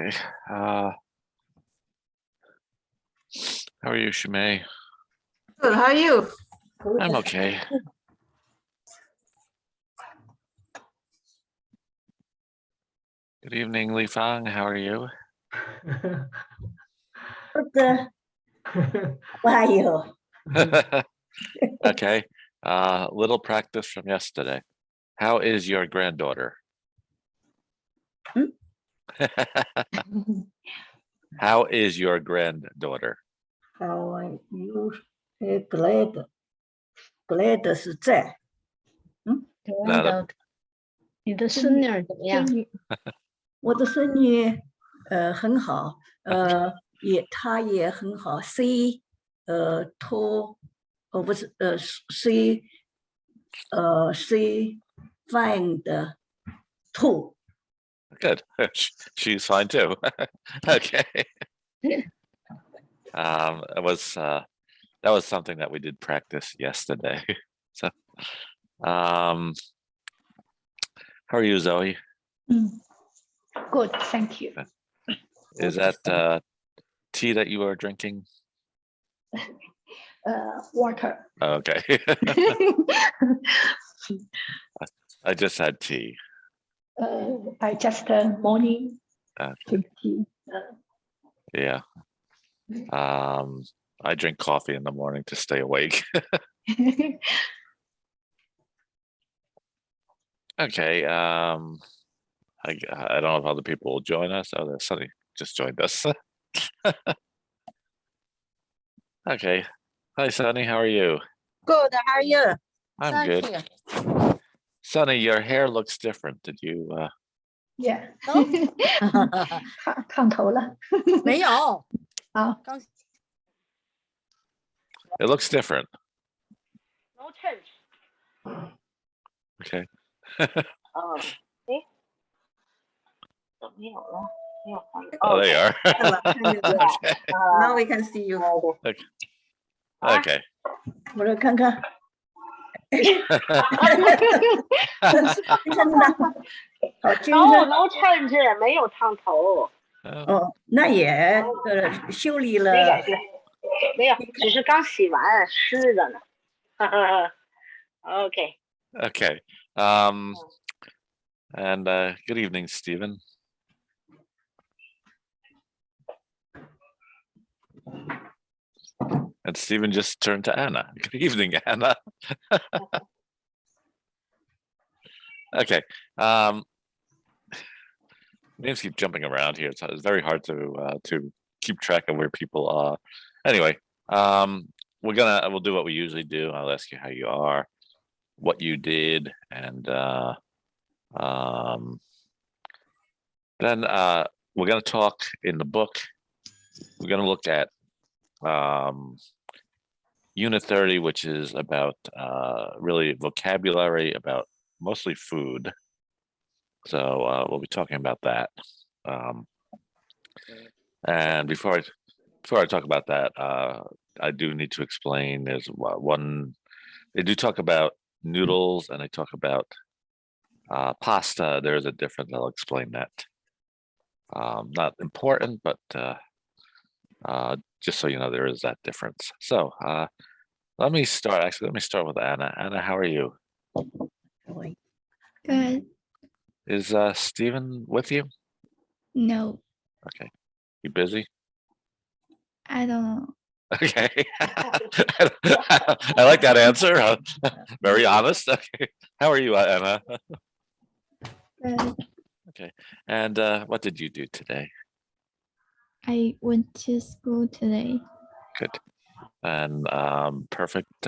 Okay. How are you, Shumei? Good, how are you? I'm okay. Good evening, Li Fang. How are you? Good. How are you? Okay. Little practice from yesterday. How is your granddaughter? How is your granddaughter? How are you? Glad 是在。你的孙女儿怎么样？我的孙女很好，她也很好。She find too. Good. She's fine too. Okay. That was something that we did practice yesterday. So, how are you, Zoe? Good, thank you. Is that tea that you are drinking? Water. Okay. I just had tea. I just morning drink tea. Yeah. I drink coffee in the morning to stay awake. Okay. I don't know if other people will join us. Oh, there's Sunny just joined us. Okay. Hi, Sunny. How are you? Good, how are you? I'm Thank good. you. Sunny, your hair looks different. Did you? Yeah. 哦烫头了。没有，好， It looks different. no change. Okay. 哦，诶，怎么没有了？没有换。 Oh, there you are. 看了，看见了。 Okay. Now we can see you. Okay. 我来看看，好均 No 衡。 no change， 没有烫头， 哦，那也修理了。没改变，没有，只是刚洗完，湿的呢。OK， Okay. And good evening, Stephen. And Stephen just turned to Anna. Good evening, Anna. Okay. Names keep jumping around here. It's very hard to keep track of where people are. Anyway, we'll do what we usually do. I'll ask you how you are, what you did, and then we're gonna talk in the book. We're gonna look at Unit 30, which is about really vocabulary about mostly food. So we'll be talking about that. And before I talk about that, I do need to explain. There's one. They do talk about noodles, and they talk about pasta. There's a difference. I'll explain that. Not important, but just so you know, there is that difference. So let me start. Actually, let me start with Anna. Anna, how are you? Good. Is Stephen with you? No, Okay. You busy? I don't know. Okay. I like that answer. Very honest. Okay. How are you, Anna? Good. Okay. And what did you do today? I went to school today. Good. And perfect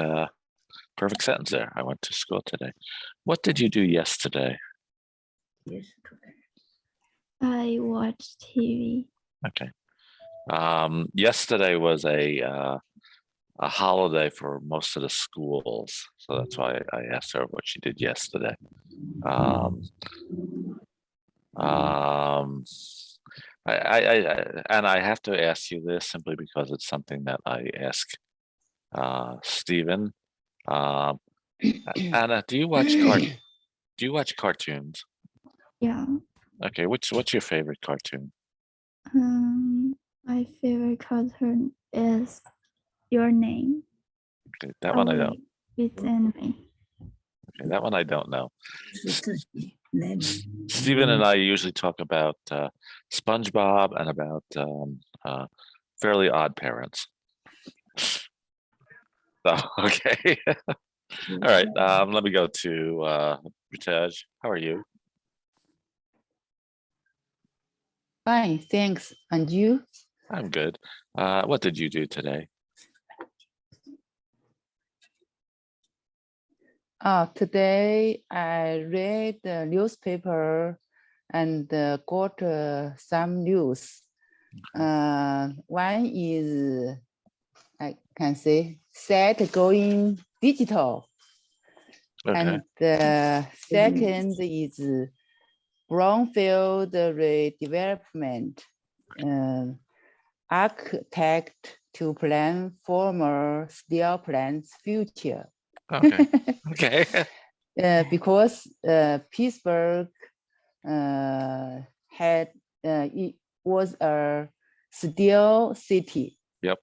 sentence there. I went to school today. What did you do yesterday? I watched TV. Okay. Yesterday was a holiday for most of the schools, so that's why I asked her what she did yesterday. And I have to ask you this simply because it's something that I ask Stephen. Anna, do you watch cartoons? Yeah. Okay, what's your favorite cartoon? My favorite cartoon is Your Name. Okay, that one I don't. It's anime. Okay, that one I don't know. 是自己来嘛。 Stephen and I usually talk about SpongeBob and about Fairly Odd Parents. So, okay. All right. Let me go to Ritesh. How are you? Fine, thanks. And you? I'm good. What did you do today? Today I read the newspaper and got some news. One is, I can say, SET going digital. Okay. And the second is brownfield redevelopment. Architect to plan former steel plant's future. Okay. Okay. Because Pittsburgh it was a steel city. Yep.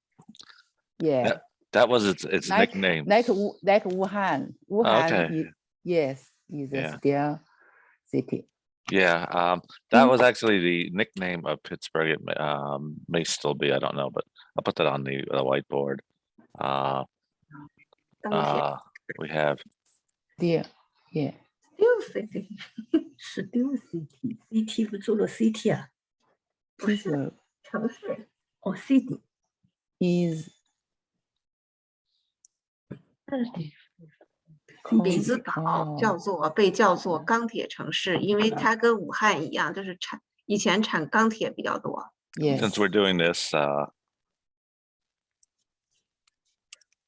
Yeah. That was its Like nickname. Like Wuhan. Wuhan Okay. is Yeah. a steel city. Yeah. That was actually the nickname of Pittsburgh. It may still be. I don't know, but I'll put that on the whiteboard. We have. Yeah. Steel City 是 Steel City，CT 不做了 CT 啊？不是 Pittsburgh 城市哦 ，City is 比兹堡被叫做钢铁城市，因为它跟武汉一样，就是以前产钢铁比较多。 yes. Since we're doing this,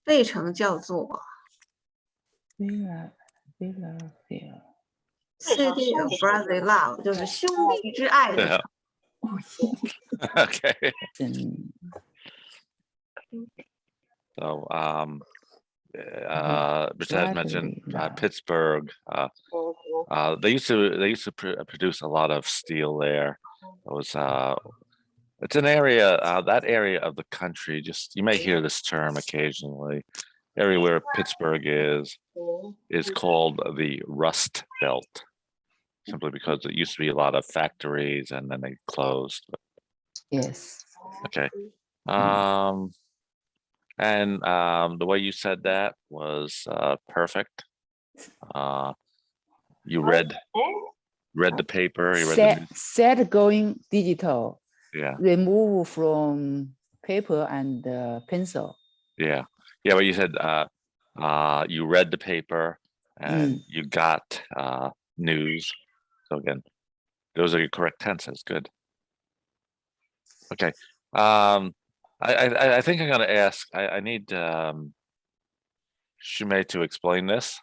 费城叫做 Philadelphia. City of Brotherly Love，就是兄弟之爱的 yeah. 城。 Okay. And So, Ritesh mentioned Pittsburgh. They used to produce a lot of steel there. It was it's an area that area of the country. Just you may hear this term occasionally. Area where Pittsburgh is called the Rust Belt, simply because it used to be a lot of factories and then they closed. yes. Okay. And the way you said that was perfect. You read the paper. You read the news. Set going digital. Yeah, Remove from paper and pencil. yeah, yeah. But you said you read the paper and you got news. So again, those are your correct tenses. Good. Okay. I think I'm gonna ask. I need Shumei to explain this.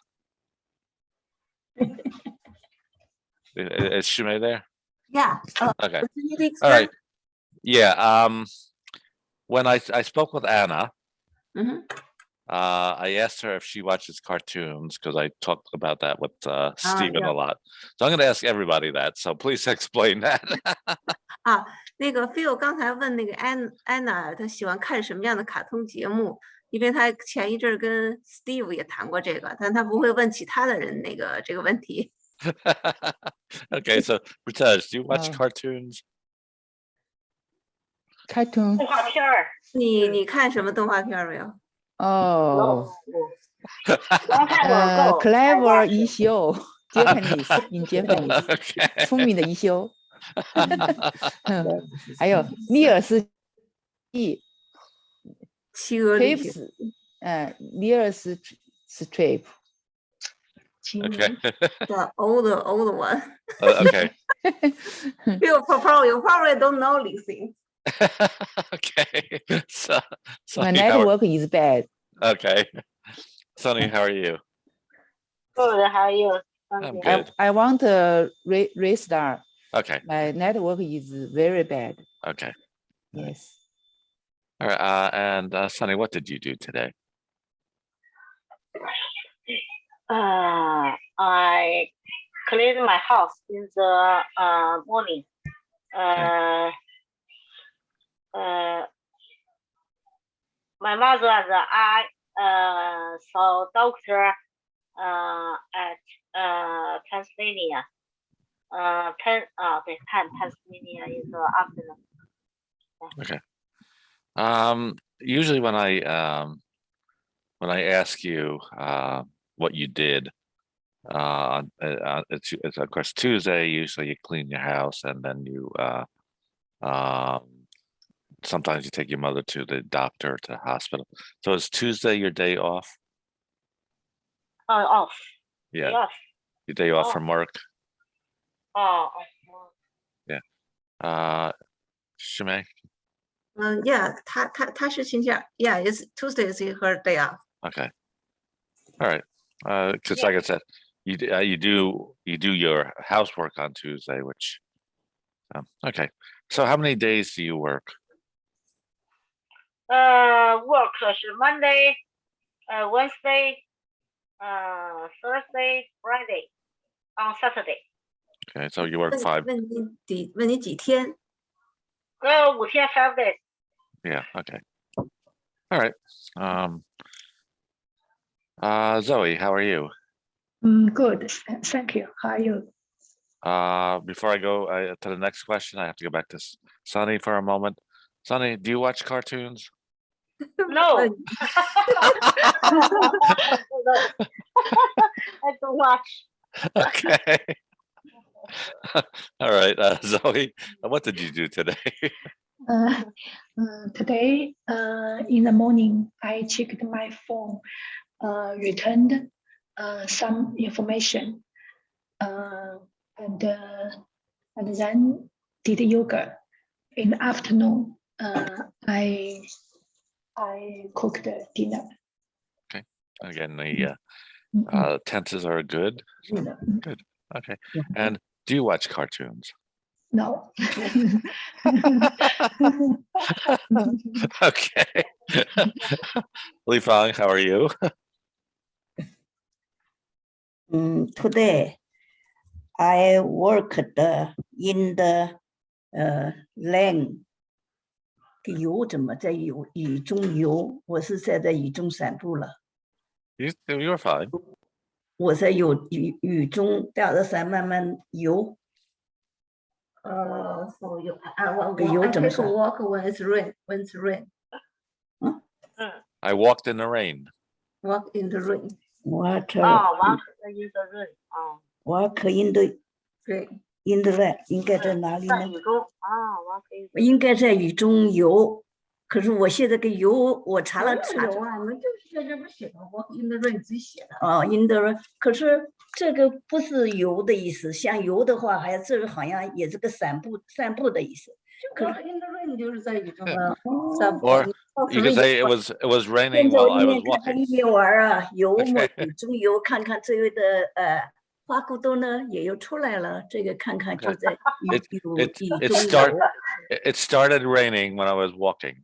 Is Shumei there? Yeah. Okay. Would you need to All explain? right. Yeah. When I spoke with Anna, Mhm. I asked her if she watches cartoons because I talked about that with Stephen yeah. a lot. So I'm going to ask everybody that. So please explain that. 啊，那个 Phil 刚才问那个安娜，她喜欢看什么样的卡通节目？因为她前一阵儿跟 Steve 也谈过这个，但她不会问其他的人这个问题。Okay, so Ritesh, do you watch cartoons? Cartoon. 动画片儿，你看什么动画片儿没有？ Oh. 光看网购。 Clever 一休 Japanese in Japanese. Okay. 聪明的一休。还有尼尔斯记企鹅旅行。 Trips，尼尔斯 Strip。 Okay. The old one. Okay. You probably don't know these things. Okay. So, My Sonny, how are, network is bad. okay. Sonny, how are you? Good, how are you? I'm good. I want to restart. Okay. My network is very bad. Okay. Yes. All right. And Sonny, what did you do today? I cleaned my house in the morning. My mother and I saw doctor at Pennsylvania. Pennsylvania is afternoon. Okay. Usually when I ask you what you did, it's of course Tuesday. Usually you clean your house and then you sometimes you take your mother to the doctor, to the hospital. So is Tuesday your day off? Off. Yeah. Off. Your day off from work? Yeah. Shimei? Yeah, 她是星期二 Yeah, it's Tuesday is her day off. Okay. All right. Because like I said, you do your housework on Tuesday, which okay. So how many days do you work? Work 是 Monday, Wednesday, Thursday, Friday, on Saturday. Okay, so you work 5. 问你几天？ 5天 5 days. Yeah. Okay. All right. Zoe, how are you? Good. Thank you. How are you? Before I go to the next question, I have to go back to Sunny for a moment. Sunny, do you watch cartoons? No. I don't watch. Okay. All right, Zoe, what did you do today? Today, in the morning, I checked my phone, returned some information, and then did yoga. In the afternoon, I cooked dinner. Okay. Again, the tenses are good. So, good. Okay. And do you watch cartoons? No. Okay. Li Fang, how are you? Today, I worked in the land. 游怎么在雨中游？我是在雨中散步了。You're fine. 我在雨中带着伞慢慢游。So you I take a walk when it's rain. When it's rain. I walked in the rain. Walk in the rain. Walk walk in the rain. Walk in the rain. In the rain 应该在哪里呢？在雨中应该在雨中游。可是我现在跟游，我查了查。有啊，我们就是在这不写的 walk in the rain 自己写的。in the rain， 可是这个不是游的意思，像游的话，还这个好像也是个散步的意思。walk in the rain 就是在雨中散步。Or you could say it was raining while I was walking. 一边玩啊，游嘛，雨中游，看看周围的花骨朵呢也又出来了，这个看看就在雨中游。It started raining when I was walking.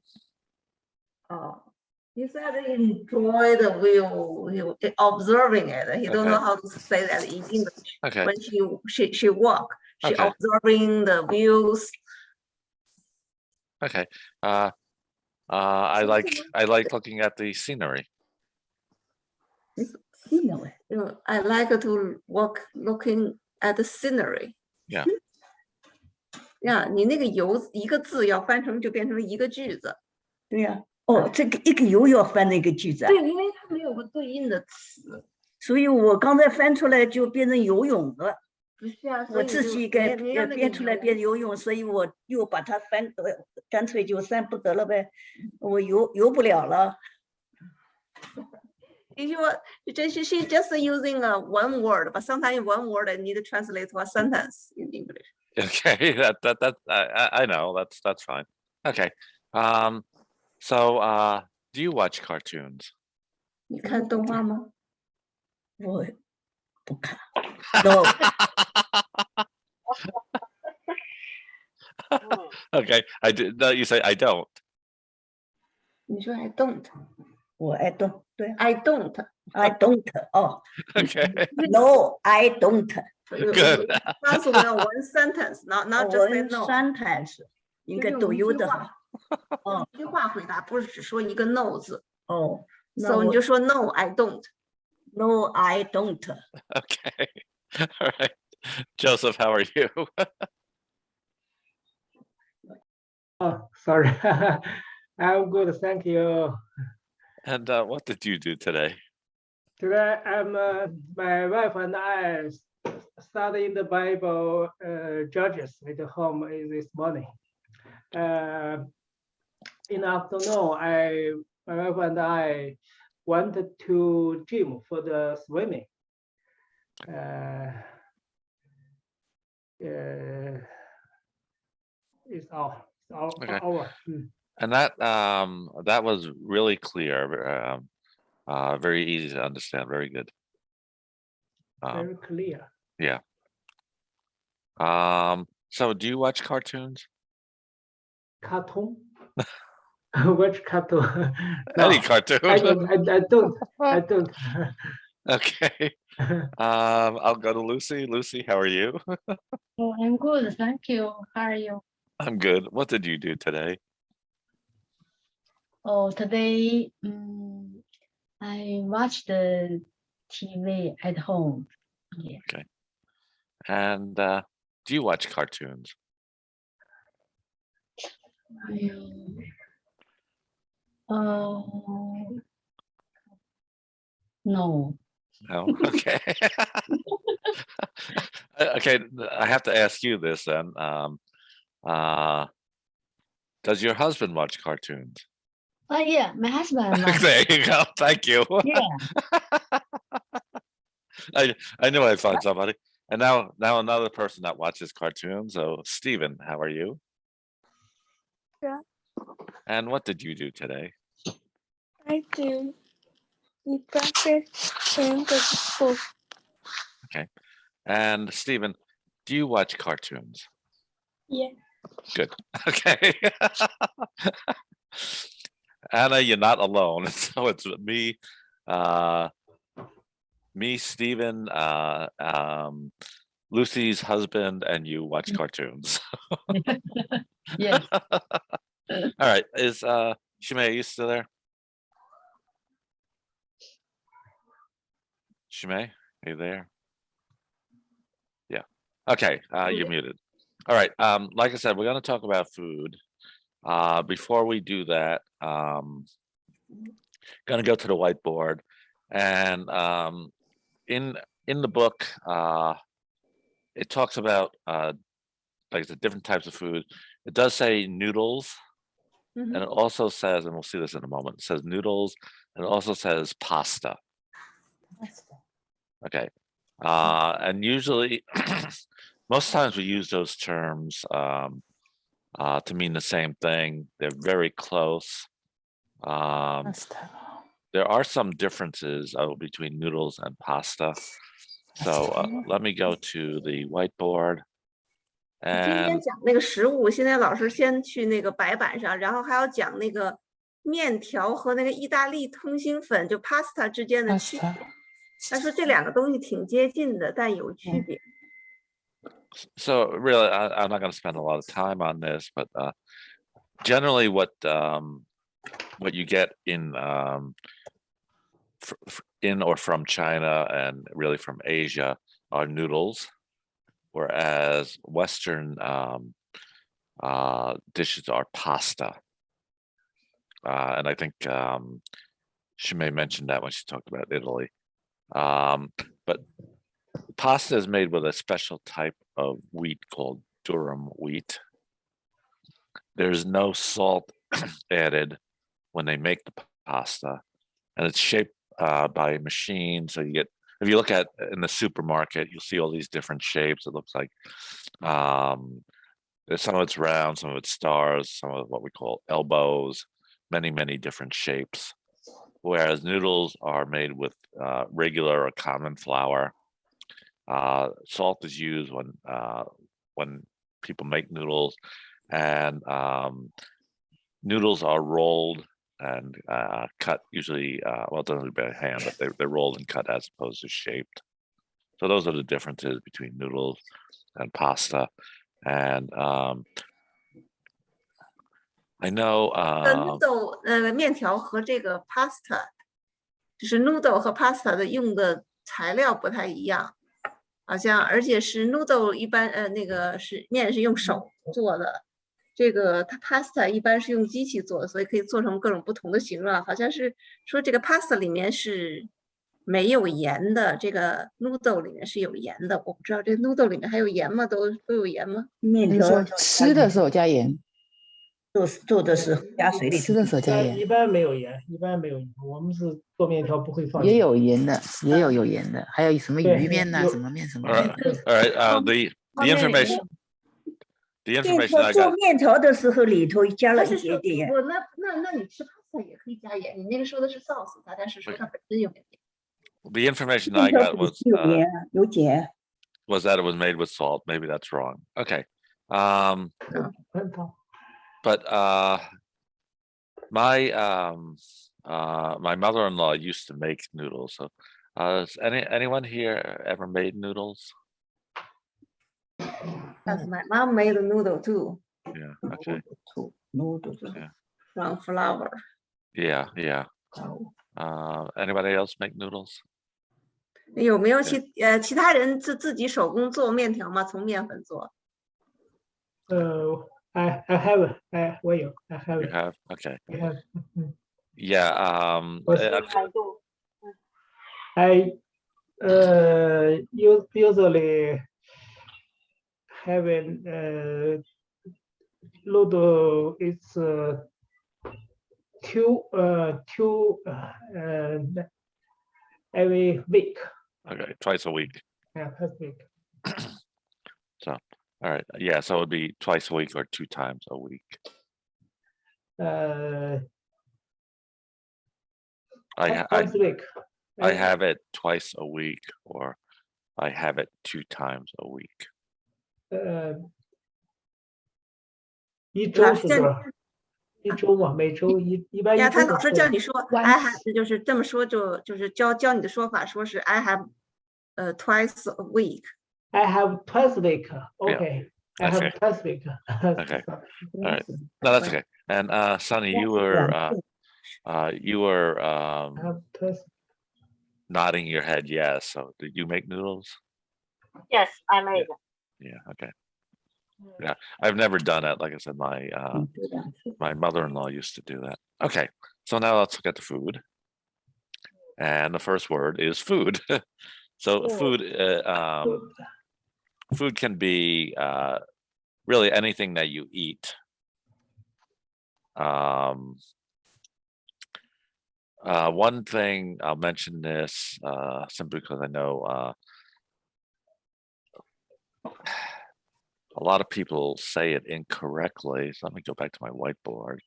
He said he enjoyed the view, observing it. He don't know how to say that in English. Okay. When she walk, she observing the views. Okay. I like looking at the scenery. Scenery. I like to walk looking at the scenery. Yeah. Yeah, 你那个游一个字要翻成就变成一个句子。对呀。这个一个游要翻那个句子。对，因为它没有个对应的词，所以我刚才翻出来就变成游泳了。不是啊，我自己给编出来变游泳，所以我又把它翻，干脆就散不得了呗。我游不了了。She just using one word, but sometimes one word I need to translate to a sentence in English. Okay, that I know that's fine. Okay, so do you watch cartoons? 你看动画吗？我不看。No. Okay, I do. No, you say I don't. 你说 I don't. 我 I don't. 对 I don't. I don't. 哦。Okay. No, I don't. Good. Possible one sentence, not just say no. One sentence 应该都有的哈。一句话回答，不是只说一个 no 字。哦，那 So 你我就说 no, I don't. No, I don't. Okay. All right. Joseph, how are you? Oh, sorry. I'm good, thank you. And what did you do today? Today, my wife and I studying the Bible, Judges at home this morning. In the afternoon, my wife and I went to gym for the swimming. It's all Okay. over. And that was really clear, very easy to understand, very good. Very clear. Yeah. So do you watch cartoons? Cartoon? Which cartoon? Any No, cartoon? I don't. Okay. I'll go to Lucy. Lucy, how are you? Oh, I'm good, thank you. How are you? I'm good. What did you do today? Oh, today I watched the TV at home. Yeah. Okay. And do you watch cartoons? No. No. Okay. Okay. I have to ask you this then. Does your husband watch cartoons? Oh yeah, my husband watched. There you go. Thank you. Yeah. I knew I'd find somebody. And now another person that watches cartoons. So Stephen, how are you? Yeah. And what did you do today? I do eat breakfast and go to school. Okay. And Stephen, do you watch cartoons? Yeah. Good. Okay. Anna, you're not alone. So it's me, Stephen, Lucy's husband, and you watch cartoons. Yes. All right. Is Shimei, are you still there? Shimei, are you there? Yeah. Okay. You're muted. All right. Like I said, we're going to talk about food. Before we do that, going to go to the whiteboard, and in the book, it talks about like the different types of food. It does say noodles, and it also says, and we'll see this in a moment. It says noodles, and it also says pasta. Okay, and usually, most times we use those terms to mean the same thing. They're very close. There are some differences between noodles and pasta. So let me go to the whiteboard. 今天 And 讲那个食物，现在老师先去那个白板上，然后还要讲那个面条和那个意大利通心粉就 pasta 之间的区别。他说这两个东西挺接近的，但有区别。so really, I'm not going to spend a lot of time on this, but generally what you get in or from China and really from Asia are noodles, whereas Western dishes are pasta. And I think Shimei mentioned that when she talked about Italy. But pasta is made with a special type of wheat called durum wheat. There's no salt added when they make the pasta, and it's shaped by a machine. So you get, if you look at in the supermarket, you'll see all these different shapes. It looks like some of it's round, some of it's stars, some of what we call elbows, many different shapes. Whereas noodles are made with regular or common flour. Salt is used when people make noodles, and noodles are rolled and cut usually, well, it doesn't by hand, but they're rolled and cut as opposed to shaped. So those are the differences between noodles and pasta. And I know. noodle 面条和这个 pasta， 就是 noodle 和 pasta 的用的材料不太一样，好像而且是 noodle 一般那个是面是用手做的，这个它 pasta 一般是用机器做的，所以可以做成各种不同的形状。好像是说这个 pasta 里面是没有盐的，这个 noodle 里面是有盐的。我不知道这 noodle 里面还有盐吗？都有盐吗？面条说吃的时候加盐，做的是加水里吃的时候加盐一，般没有盐，一般没有盐。我们是做面条不会放也盐。有盐的，也有盐的，还有什么对鱼面呐，有什么面什么 All 面 right. 的。 All right. The 面里面 information. The 面 information 条 I 做 got. 面条的时候里头加了一但是点点盐。不，那你吃 pasta 也可以加盐。你那个说的是 sauce，大家是说它本身有盐。The information I 面条 got 里 was 有盐啊，有碱。 was that it was made with salt. Maybe that's wrong. Okay. But my mother-in-law used to make noodles. So has anyone here ever made noodles? That's my mom made a noodle too Yeah. Okay. Noodles. Yeah. from flour. Yeah. Anybody else make noodles? 有没有其他人自己手工做面条吗？从面粉做？ I have. I You have? Okay. I have. Yeah. I usually having noodle. It's two every week. Okay. Twice a week. Yeah, per week. So, all right. Yeah. So it would be twice a week or 2 times a week. Once a week. I have it twice a week, or I have it 2 times a week. 一周是多少？一周嘛，每周一般一周。呀，他老师叫你说 Once I have， 就是这么说就是教你的说法，说是 I have twice a week。 I have twice a week. Okay. I have Okay. twice a week. Okay. All right. No, that's okay. And Sonny, you were I have twice. nodding your head yes. So did you make noodles? Yes, I made. Yeah. Okay. Yeah, I've never done it. Like I said, my mother-in-law used to do that. Okay, so now let's look at the food. And the first word is food. So food can be really anything that you eat. One thing I'll mention this simply because I know a lot of people say it incorrectly. So let me go back to my whiteboard.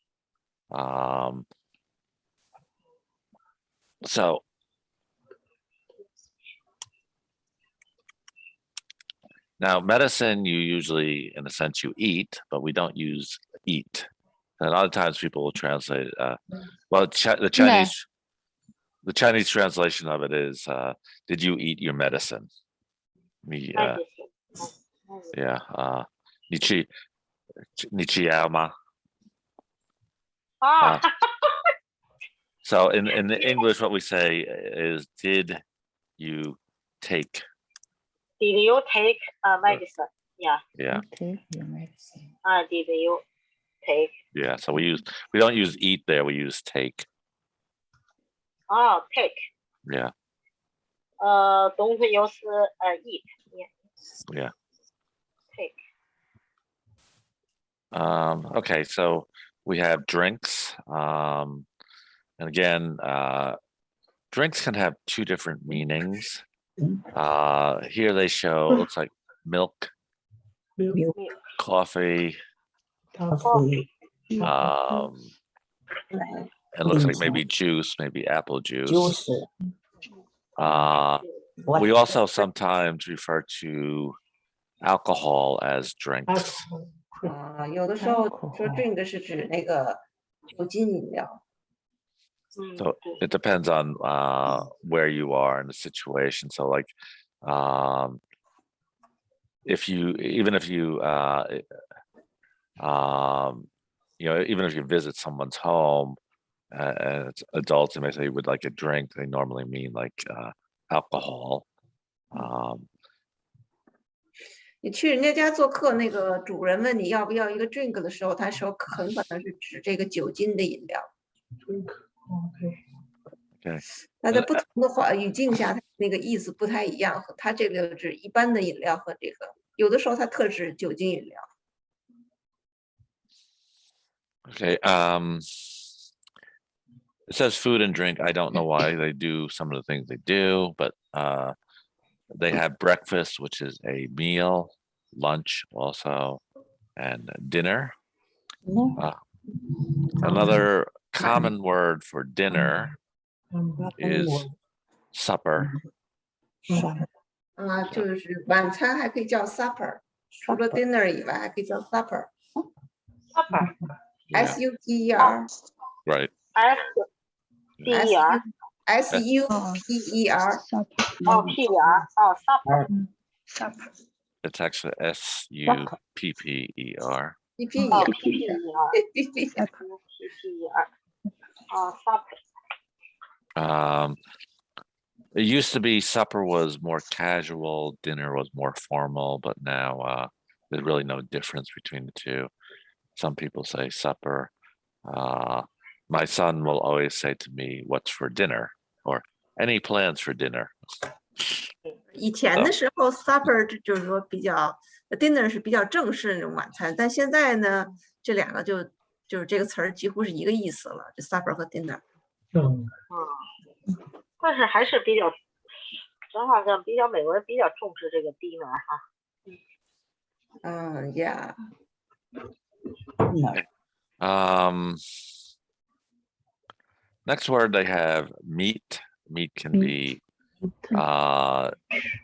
So now medicine, you usually, in a sense, you eat, but we don't use eat. And a lot of times people will translate, the Chinese translation of it is, did you eat your medicine? Yeah. 你吃药吗? So in the English, what we say is, did you take? Did you take medicine? Yeah. Yeah. Take your medicine. Did you take? Yeah. So we don't use eat there. We use take. Take. Yeah. Don't use eat. Yeah. Take. Okay, so we have drinks. And again, drinks can have 2 different meanings. Here they show, it looks like milk, coffee, it looks like maybe juice, maybe apple juice. We also sometimes refer to alcohol as drinks. 有的时候说 drink 是指那个酒精饮料。 So it depends on where you are in the situation. So like, even if you even if you visit someone's home, and it's adults, and they say would like a drink, they normally mean like alcohol. 你去人家家做客，那个主人问你要不要一个 drink 的时候，他说很可能是指这个酒精的饮料。Okay. 它在不同的话语境下，它那个意思不太一样。它这个指一般的饮料和这个，有的时候它特指酒精饮料。Okay. It says food and drink. I don't know why they do some of the things they do, but they have breakfast, which is a meal, lunch also, and dinner. Another common word for dinner is supper. 就是晚餐还可以叫 supper， 除了 dinner 以外，还可以叫 supper。supper S U P E R。 Right. S U P E R。 哦 P E R 哦 supper。 It's actually SUPPER. P P E 哦 R。 P P E R P P E R 哦 supper。 It used to be supper was more casual, dinner was more formal, but now there's really no difference between the two. Some people say supper. My son will always say to me, "What's for dinner?" or "Any plans for dinner?" 以前的时候 supper 就是说比较 dinner 是比较正式的那种晚餐，但现在呢，这两个就是这个词儿几乎是一个意思了，这 supper 和 dinner。但是还是比较，咱好像比较美国人比较重视这个 dinner 哈。Yeah。 Next word they have meat. Meat can be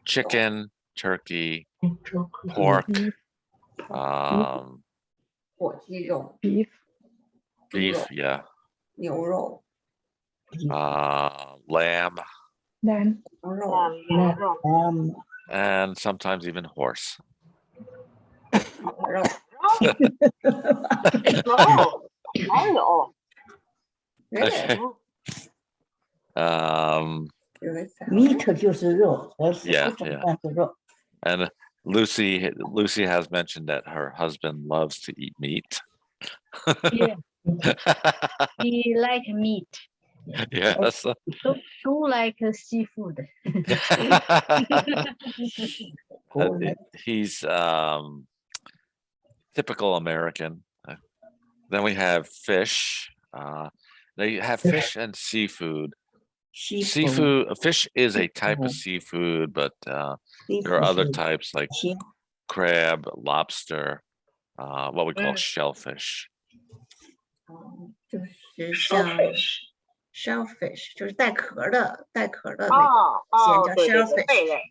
chicken, turkey, pork, 火鸡肉 beef, yeah, 牛肉 lamb, 南牛肉 and sometimes even horse. 肉。还有。 Okay. meat 就是肉，而是 Yeah, 不总 yeah. 算是肉。 And Lucy has mentioned that her husband loves to eat meat. Yeah. We like meat. Yes. Do like seafood. He's typical American. Then we have fish. They have fish and seafood. Fish is a type of seafood, but there are other types like crab, lobster, what we call shellfish. 就是像 shellfish， 就是带壳的那个咸叫 shellfish。 贝类。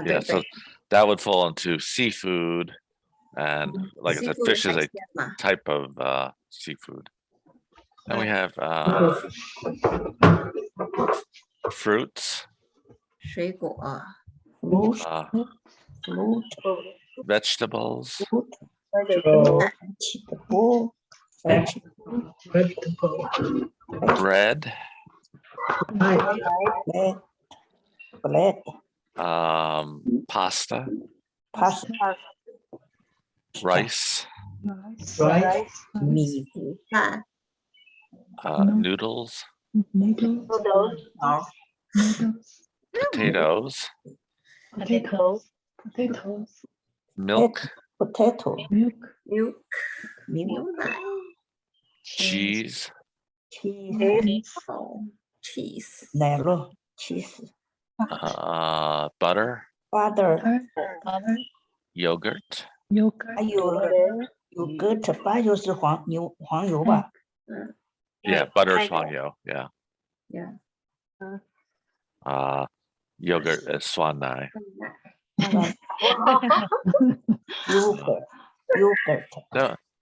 Yeah, so that would fall into seafood, and like I said, fish is a type of seafood. Then we have fruits, 水果 vegetables, bread, pasta, rice, 米 noodles, potatoes, milk, potato milk 牛奶 cheese, cheese 奶酪 cheese butter, butter yogurt, 还有 yogurt 八就是黄油吧 yeah, butter is 黄油, yeah. Yeah. Yogurt is 酸奶. yogurt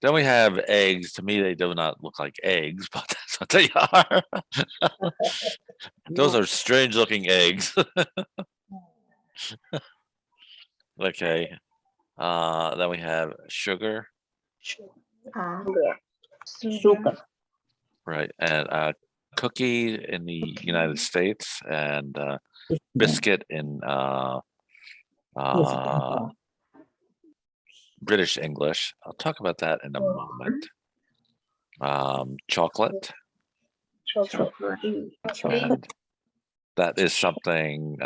Then we have eggs. To me, they do not look like eggs, but that's what they are. Those are strange looking eggs. Okay. Then we have sugar, 啊， sugar. right? And cookie in the United States, and biscuit in British English. I'll talk about that in a moment. Chocolate. And that is something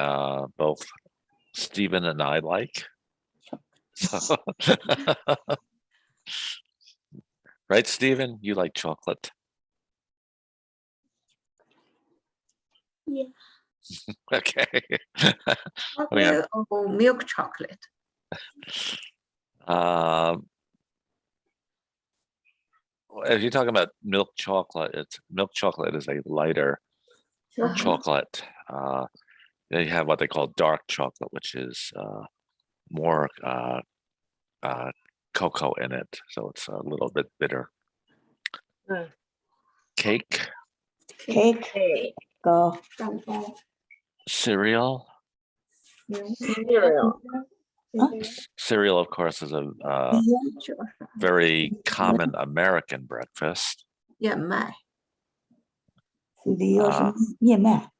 both Stephen and I like. So, right, Stephen? You like chocolate? Yeah. Okay. Okay, oh, milk chocolate. If you're talking about milk chocolate is a lighter chocolate. They have what they call dark chocolate, which is more cocoa in it, so it's a little bit bitter. Cake. Go. Cereal. Cereal, of course, is a very common American breakfast. 燕麦 cereal 是燕麦。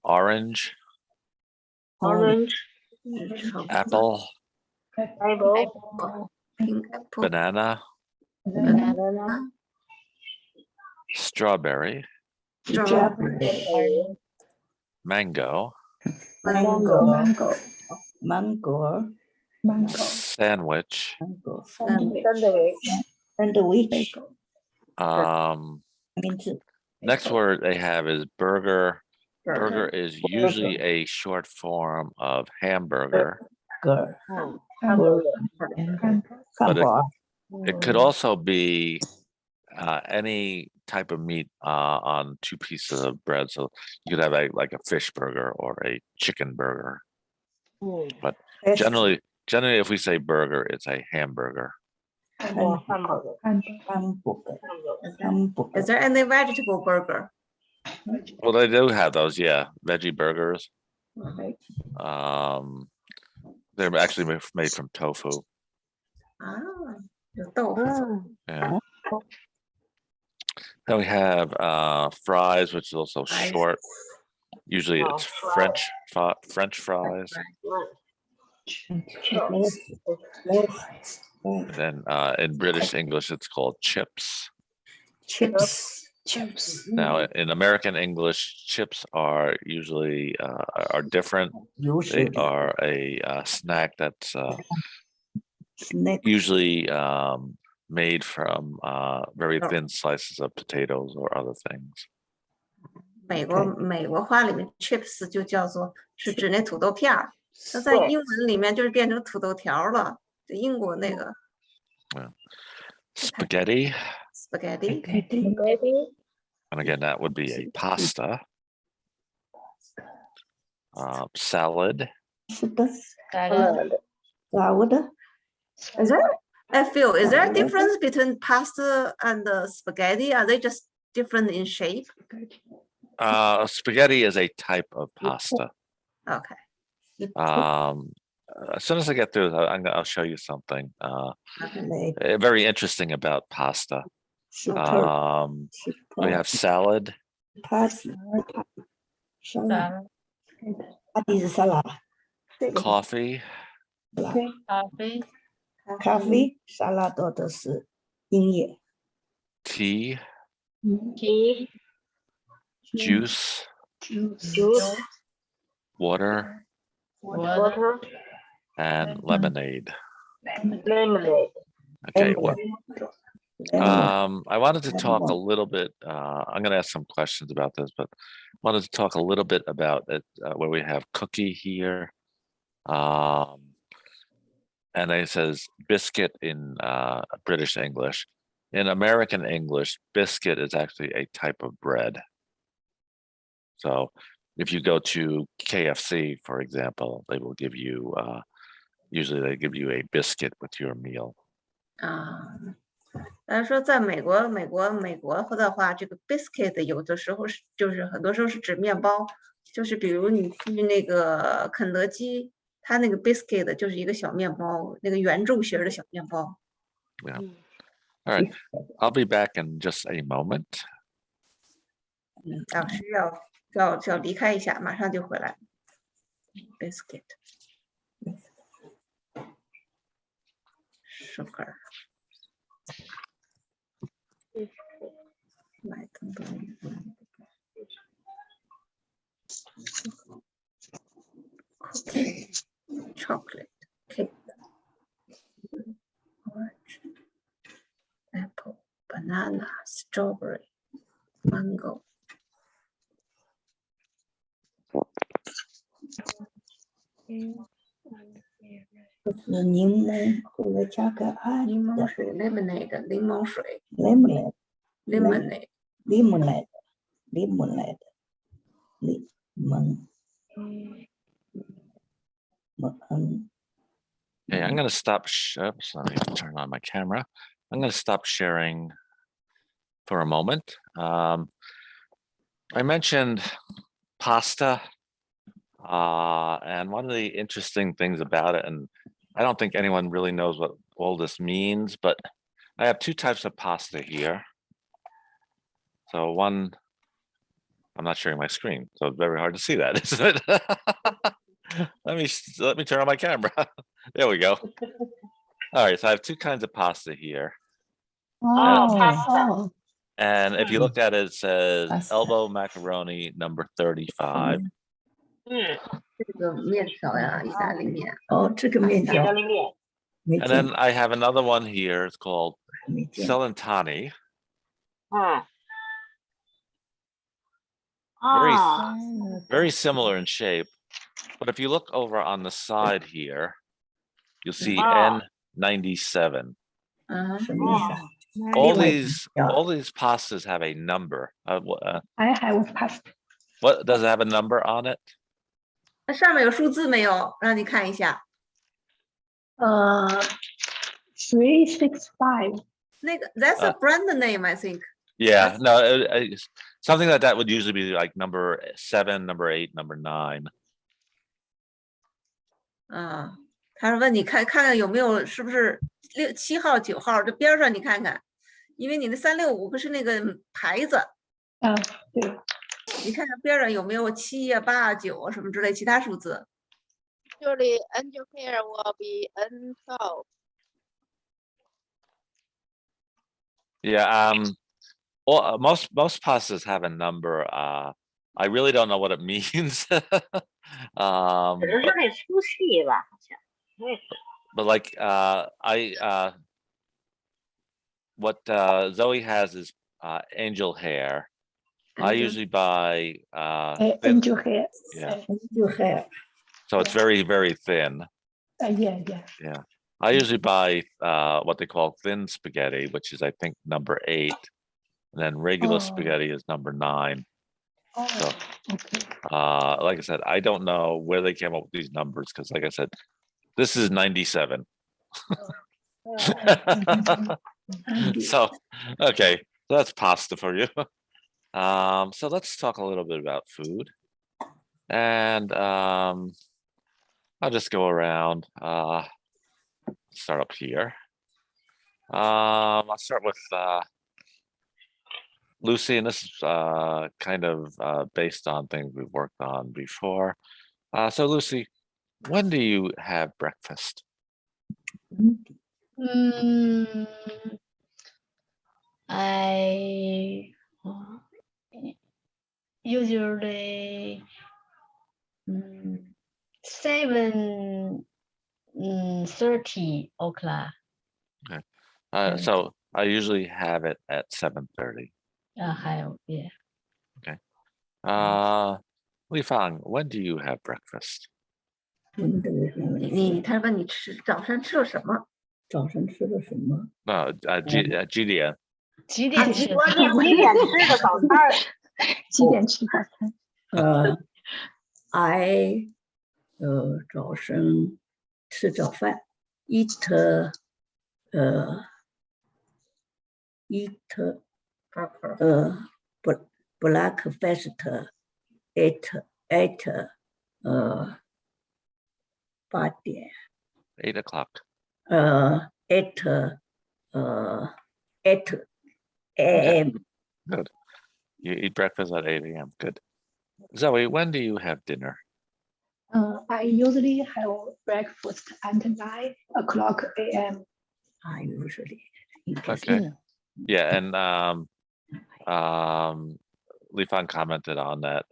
Orange. Apple. pink apple, Banana. Strawberry. Mango. mango, Sandwich. sandwich. Next word they have is burger. Burger is usually a short form of hamburger, but it could also be any type of meat on two pieces of bread. So you could have like a fish burger or a chicken burger. But generally, if we say burger, it's a hamburger. Is there any vegetable burger? Well, they do have those, yeah, veggie burgers. They're actually made from tofu. Yeah. Then we have fries, which is also short. Usually it's French fries. And then in British English, it's called chips. Now, in American English, chips are usually are different. They are a snack that's usually made from very thin slices of potatoes or other things. 美国话里面 chips 就叫做是指那土豆片儿，那在英文里面就是变成土豆条了。就英国那个 Spaghetti. spaghetti. And again, that would be a pasta. Salad. Is there a difference between pasta and spaghetti? Are they just different in shape? Spaghetti is a type of pasta. Okay. As soon as I get through, I'll show you something very interesting about pasta. We have salad. Coffee. 咖啡、沙拉多的是音乐。 Tea. Juice. Water. And lemonade. Okay. Well, I wanted to talk a little bit. I'm going to ask some questions about this, but wanted to talk a little bit about it where we have cookie here. And it says biscuit in British English. In American English, biscuit is actually a type of bread. So if you go to KFC, for example, they will give you, usually they give you a biscuit with your meal. 但是说在美国的话，这个 biscuit 有的时候就是很多时候是指面包，就是比如你去那个肯德基，它那个 biscuit 就是一个小面包，那个圆柱形的小面包。Yeah. All right. I'll be back in just a moment. 老师要离开一下，马上就回来。Biscuit, sugar. 买更多。Cookie, chocolate, cake, orange, apple, banana, strawberry, mango. 就是柠檬，后来加个爱柠檬水 lemonade 柠檬水 lemonade lemonade lemonade lemonade lemon Okay, I'm going to stop. Oops, let me turn on my camera. I'm going to stop sharing for a moment. I mentioned pasta, and one of the interesting things about it, and I don't think anyone really knows what all this means, but I have two types of pasta here. So one, I'm not sharing my screen, so it's very hard to see that, isn't it? Let me turn on my camera. There we go. All right, so I have two kinds of pasta here. pasta. And if you look at it, it says Pasta. elbow macaroni number 35. 这个面条呀，意大利面。哦，这个面条意大利面。没 And 见 then I have another one here. It's called 没见 Celentani. 嗯。 Very, 啊， very similar in shape. But if you look over on the side here, you'll see Ah. N97. 什么意思啊？ All 另外一 these 条 all these pastas have a number. I have pasta. What does it have a number on it? 那上面有数字没有？让你看一下。 365. 那个 that's a brand name, I think. Yeah, no, something like that would usually be like number 7, number 8, number 9. 他是问你看看有没有是不是6、7号、9号这边上你看看，因为你的365不是那个牌子，对。你看看边上有没有7呀、8啊、9啊什么之类其他数字。 Usually angel hair will be N12. Yeah, most pastas have a number. I really don't know what it means. 只是那粗细吧，好像。But like what Zoe has is angel hair. I usually buy Angel hair. yeah, angel hair so it's very, very thin. Yeah. I usually buy what they call thin spaghetti, which is I think number 8, and then regular spaghetti is number 9. So Okay. like I said, I don't know where they came up with these numbers because like I said, this is 97. So okay, so that's pasta for you. So let's talk a little bit about food, and I'll just go around. Start up here. I'll start with Lucy, and this is kind of based on things we've worked on before. So Lucy, when do you have breakfast? I usually 7:30 o'clock. Okay. So I usually have it at 7:30. Yeah. Okay. Li Fang, when do you have breakfast? 他问你早上吃了什么？早上吃的什么？ No, GDN. 几点吃？我你几点吃的早餐？几点吃早餐？ I 早上吃早饭 eat breakfast at 8 点 8 o'clock. at 8 a.m. Good. You eat breakfast at 8 a.m. Good. Zoe, when do you have dinner? I usually have breakfast at 9 o'clock a.m. I usually. Okay. Yeah, and Li Fan commented on that.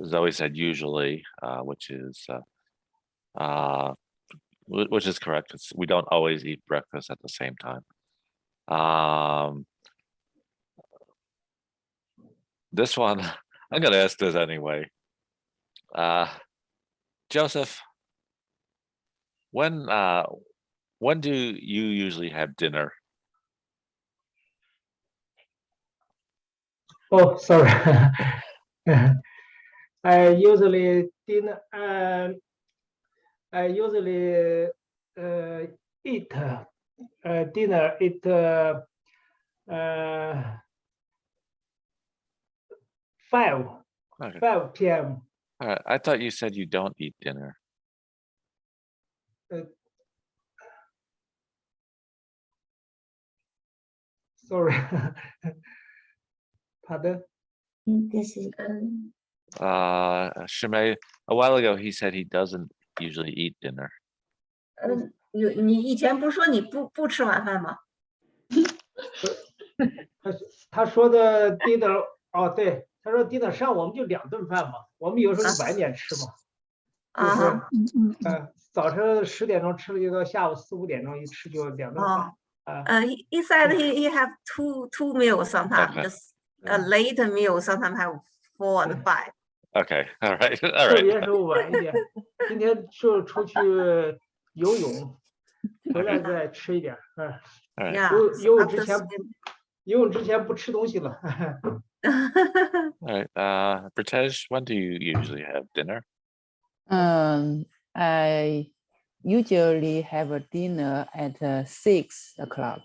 Zoe said usually, which is correct. We don't always eat breakfast at the same time. This one, I'm gonna ask this anyway. Joseph, when do you usually have dinner? Oh, sorry. I usually dinner. I usually eat dinner at 5 Okay. 5 p.m. All right. I thought you said you don't eat dinner. Sorry. Pardon? This is Shimei, a while ago he said he doesn't usually eat dinner. 你以前不是说你不吃晚饭吗？他说的 dinner 哦，对，他说 dinner 上午我们就2顿饭嘛，我们有时候就晚点吃嘛，就是早晨10点钟吃了一个，下午4、5点钟一吃就2顿饭。He said he have two meals sometimes, Okay. just a late meal sometimes have 4 and 5. Okay. All right. All 特 right. 别是晚一点，今天就出去游泳，回来再吃一点。All right. Yeah. 游泳之前不吃东西了。All right. Pritesh, when do you usually have dinner? I usually have a dinner at 6 o'clock.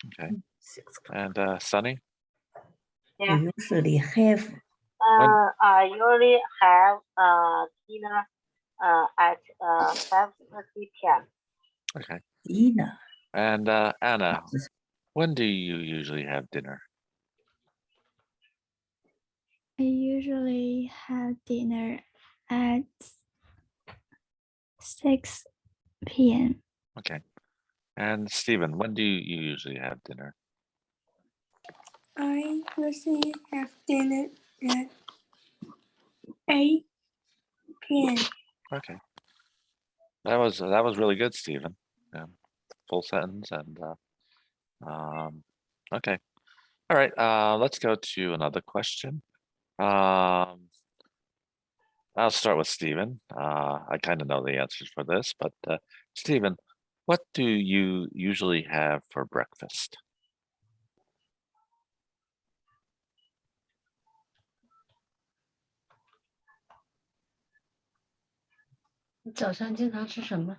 Okay. And Sunny? Yeah. usually have. I usually have dinner at 5:30 p.m. Okay. Dinner. And Anna, when do you usually have dinner? I usually have dinner at 6 p.m. Okay. And Stephen, when do you usually have dinner? I usually have dinner at 8 p.m. Okay. That was really good, Stephen. Yeah. Full sentence and okay. All right. Let's go to another question. I'll start with Stephen. I kind of know the answers for this, but Stephen, what do you usually have for breakfast? 早上经常吃什么？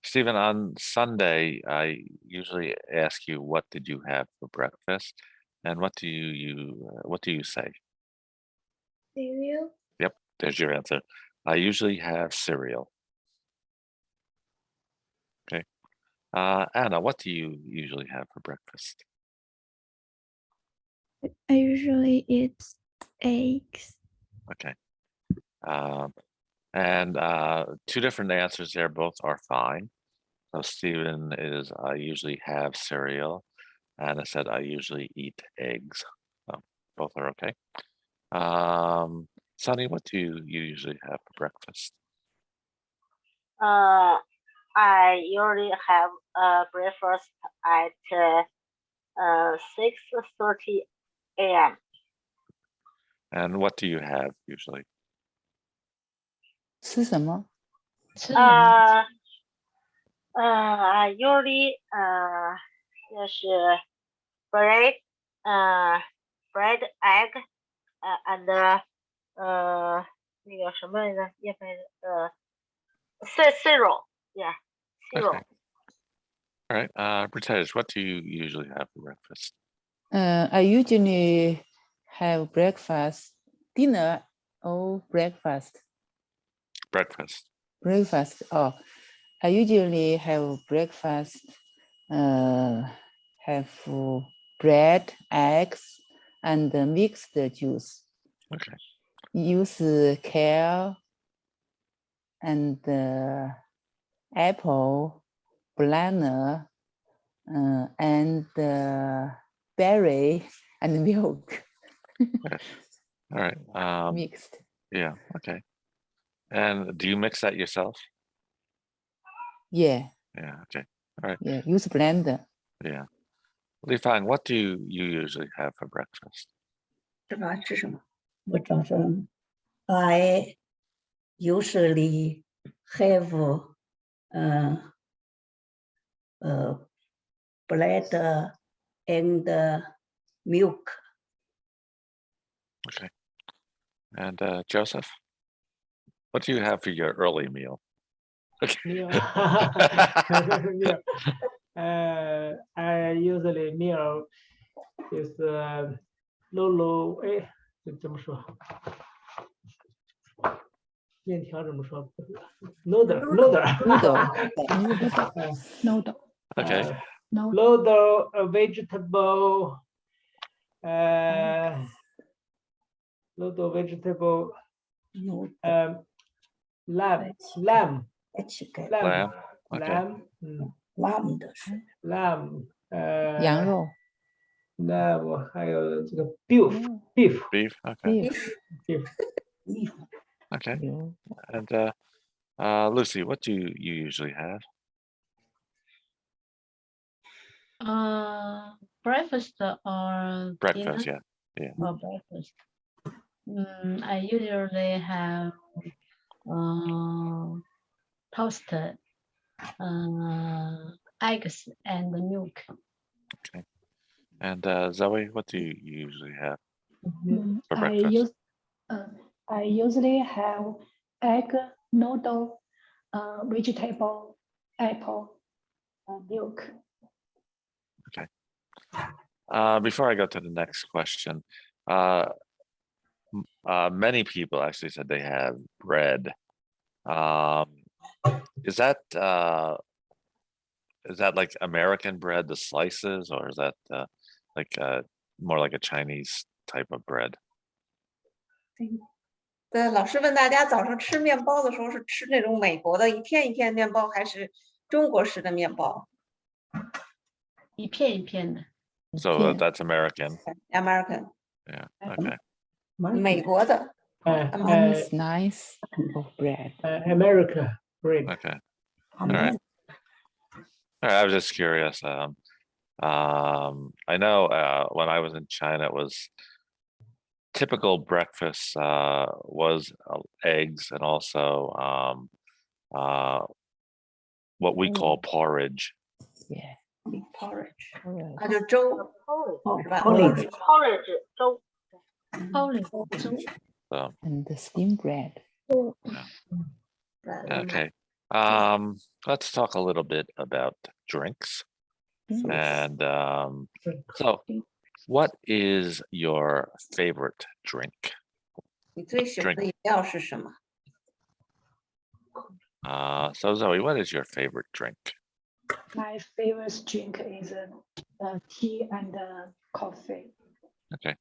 Stephen, on Sunday, I usually ask you, what did you have for breakfast? And what do you say? Cereal. Yep, there's your answer. I usually have cereal. Okay. Anna, what do you usually have for breakfast? I usually eat eggs. Okay. And two different answers there, both are fine. So Stephen is, I usually have cereal. Anna said, I usually eat eggs. So both are okay. Sunny, what do you usually have for breakfast? I usually have breakfast at 6:30 a.m. And what do you have usually? 吃什么？ I usually 就是bread, egg, and 那个什么来着？叶白cereal, yeah, cereal. Okay. All right. Pritesh, what do you usually have for breakfast? I usually have breakfast, dinner or breakfast. breakfast. Breakfast. Oh, I usually have breakfast. Have bread, eggs, and mixed juice. Okay. Use kale and apple, banana, and berry and milk. All right. Mixed. Yeah. Okay. And do you mix that yourself? Yeah. Yeah. Okay. All right. Yeah. Use blender. Yeah. Li Fang, what do you usually have for breakfast? 吃饭吃什么？我早上 I usually have bread and milk. Okay. And Joseph, what do you have for your early meal? Okay. Meal. Meal. I usually meal is low 哎，怎么说？面条怎么说 ？Noodle. Noodle. Okay. Noodle, vegetable. Noodle vegetable. Lamb. Lamb. Okay. Lamb 的是 Lamb. 羊肉。Lamb 还有这个 beef. Beef. Okay. Beef. Okay. And Lucy, what do you usually have? Breakfast or Breakfast, dinner? yeah. Or breakfast. I usually have toasted eggs and milk. Okay. And Zoe, what do you usually have for breakfast? I usually have egg, noodle, vegetable, apple, milk. Okay. Before I go to the next question, many people actually said they have bread. Is that like American bread, the slices, or is that like more like a Chinese type of bread? 对，老师问大家早上吃面包的时候是吃那种美国的一片一片面包，还是中国式的面包？一片一片的。So that's American. American. Yeah. Okay. 美国的。Nice of bread. America bread. Okay. All right. All right. I was just curious. I know when I was in China, it was typical breakfast was eggs and also what we call porridge. Yeah. Porridge. 它就粥，是吧 ？Porridge 粥。And the steamed bread. Okay. Let's talk a little bit about drinks. And so what is your favorite drink? 你最喜欢的饮料是什么？ So Zoe, what is your favorite drink? My favorite drink is tea and coffee. Okay.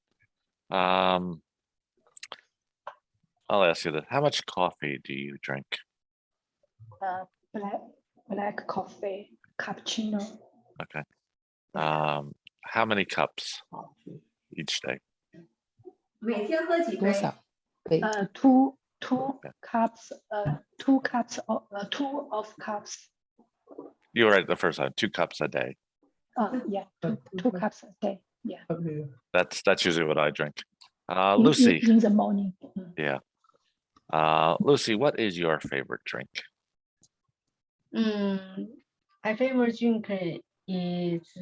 I'll ask you this. How much coffee do you drink? Black coffee, cappuccino. Okay. How many cups each day? 每天喝几杯？多少杯？ Two cups. 2 cups. You were right the first time. 2 cups a day. Yeah, two cups a day. Yeah. That's usually what I drink. Lucy. In the morning. Yeah. Lucy, what is your favorite drink? My favorite drink is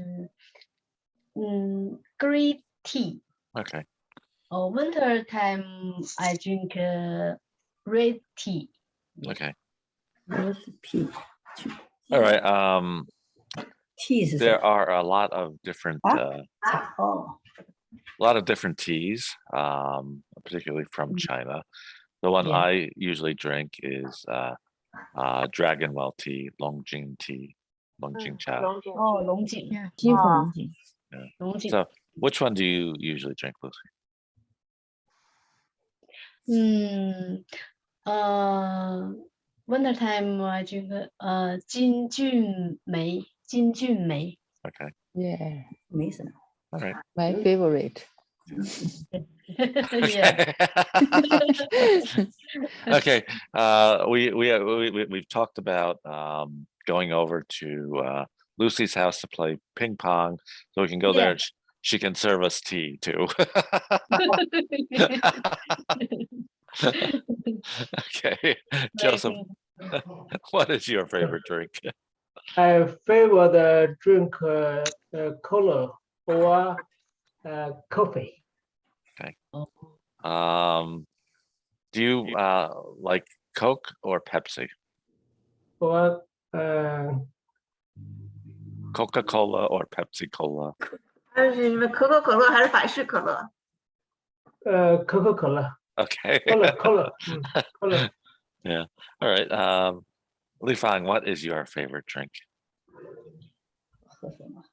green tea. Okay. Winter time, I drink red tea. Okay. tea. All right. Tea there are a lot of different teas, particularly from China. The one Yeah. I usually drink is Dragon Well tea, Longjing tea, Longjing cha. 龙井 哦，龙井， Yeah, 金粉龙井。龙井。 So, which one do you usually drink, Lucy? winter time I drink 金骏眉，金骏眉。 Okay, Yeah, 没什么。 all right. my favorite. Yeah. Okay, we've talked about going over to Lucy's house to play ping pong, so we can go there. Yeah. She can serve us tea too. Okay, Joseph, what is your favorite drink? I favor the drink cola or coffee. Do you like Coke or Pepsi? Or Coca-Cola or Pepsi Cola? 它是什么可口可乐还是百事可乐？可口可乐 Okay. cola Yeah. All right. Li Fang, what is your favorite drink? 喝什么？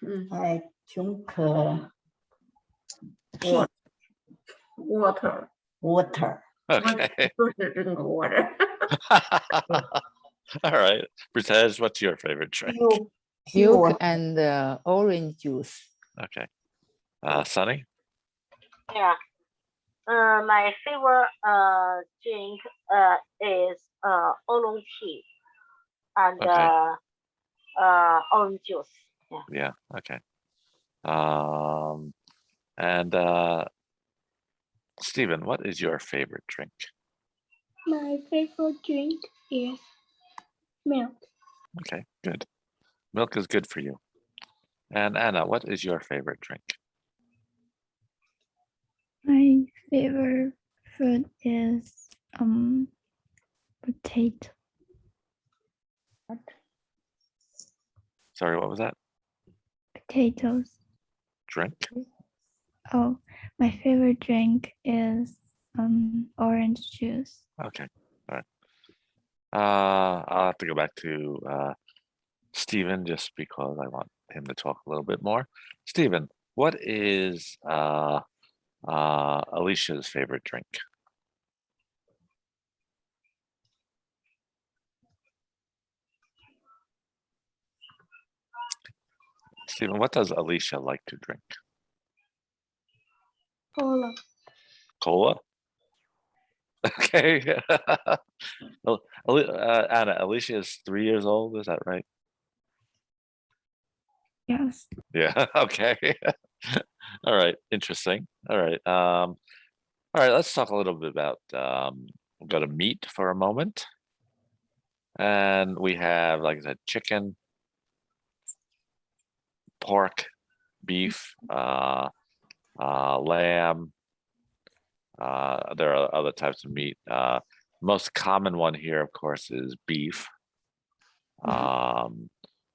嗯 I drink，water， water. Okay. 都是这个 water。 All right. Britej, what's your favorite drink? Milk and orange juice. Okay. Sunny? Yeah. My favorite drink is oolong tea and Okay. orange juice. Yeah. Okay. And Stephen, what is your favorite drink? My favorite drink is milk. Okay, good. Milk is good for you. And Anna, what is your favorite drink? My favorite food is potato. Sorry, what was that? Potatoes. Drink? Oh, my favorite drink is orange juice. Okay. All right. I'll have to go back to Stephen just because I want him to talk a little bit more. Stephen, what is Alicia's favorite drink? Stephen, what does Alicia like to drink? Cola. Cola? Okay. Anna, Alicia is 3 years old, is that right? Yes. Yeah, okay. All right, interesting. All right. All right, let's talk a little bit about we'll go to meat for a moment. And we have, like I said, chicken, pork, beef, lamb. There are other types of meat. Most common one here, of course, is beef.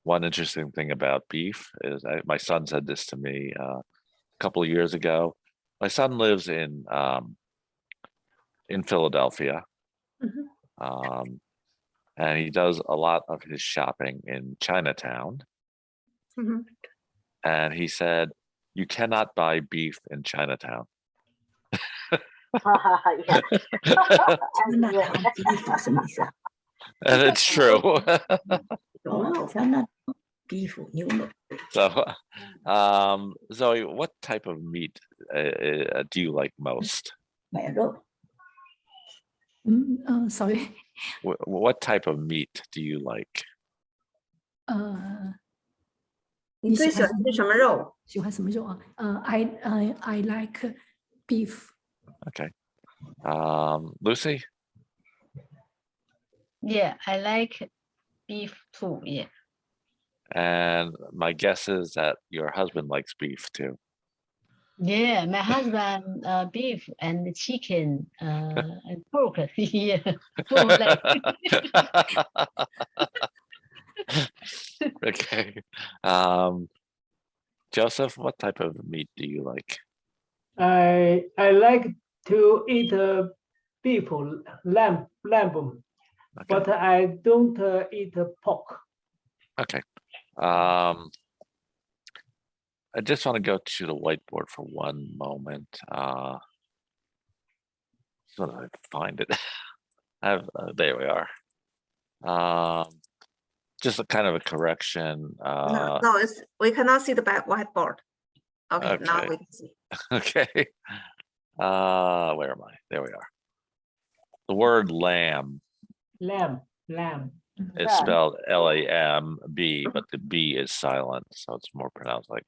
One interesting thing about beef is my son said this to me a couple of years ago. My son lives in Philadelphia, and he does a lot of his shopping in Chinatown. And he said, "You cannot buy beef in Chinatown." Yeah. And it's true. beef, So, Zoe, what type of meat do you like most? Sorry. What type of meat do you like? 你最喜欢吃什么肉？喜欢什么肉啊？I like beef. Okay. Lucy? Yeah, I like beef too. Yeah. And my guess is that your husband likes beef too. Yeah, my husband beef and chicken and pork. Yeah. Pork leg. Okay. Joseph, what type of meat do you like? I like to eat beef, lamb, but I don't eat pork. Okay. I just want to go to the whiteboard for one moment. So that I find it. I have there we are. Just a kind of a correction. No, we cannot see the whiteboard. Okay, now Okay. we can see. Okay. Where am I? There we are. The word lamb Lamb. is spelled L-A-M-B, but the B is silent, so it's more pronounced like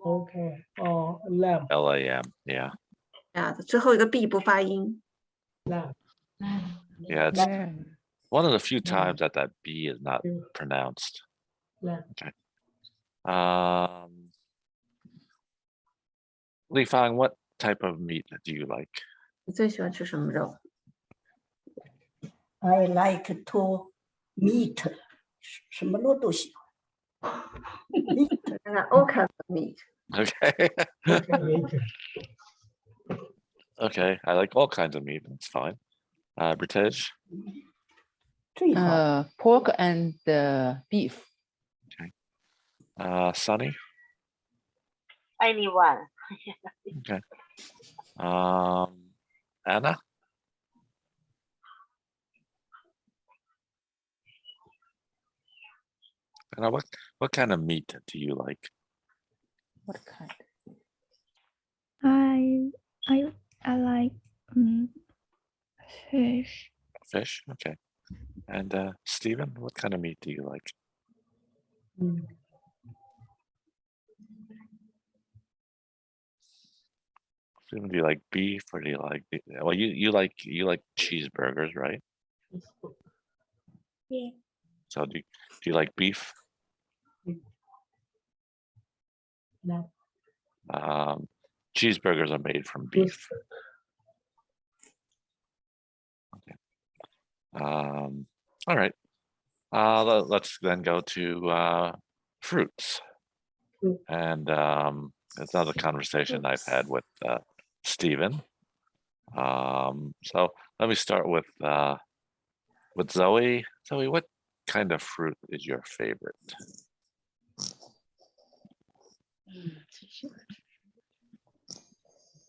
Okay. Oh, lamb. L-A-M. Yeah. 啊，最后一个 b 不发音。 Lamb. Yeah, it's one of the few times that that B is not pronounced. Lamb. Okay. Li Fang, what type of meat do you like? 你最喜欢吃什么肉？ I like to meat，什么肉都喜欢。All kinds of meat. Okay. Okay, I like all kinds of meat. That's fine. British. 最好 pork and beef. Sunny. Anyone. Okay. Anna. Anna, what kind of meat do you like? What kind? I like fish. Fish. Okay. And Stephen, what kind of meat do you like? Stephen, do you like beef or do you like? Well, you like cheeseburgers, right? Yeah. So do you like beef? No. Cheeseburgers are made from beef. Okay. All right. Let's then go to fruits. And it's another conversation I've had with Stephen. So let me start with Zoe. Zoe, what kind of fruit is your favorite?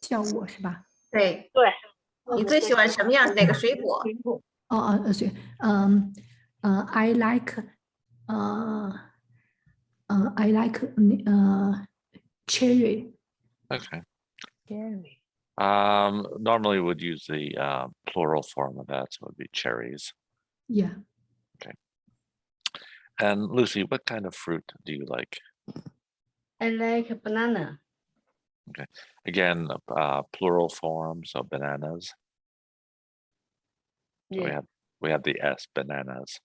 叫我是吧？对，对，你最喜欢什么样哪个水果？对，I like cherry. Okay. Cherry. Normally would use the plural form of that, so it would be cherries. Yeah. Okay. And Lucy, what kind of fruit do you like? I like banana. Okay. Again, plural form, so bananas. So Yeah. we have the S, bananas.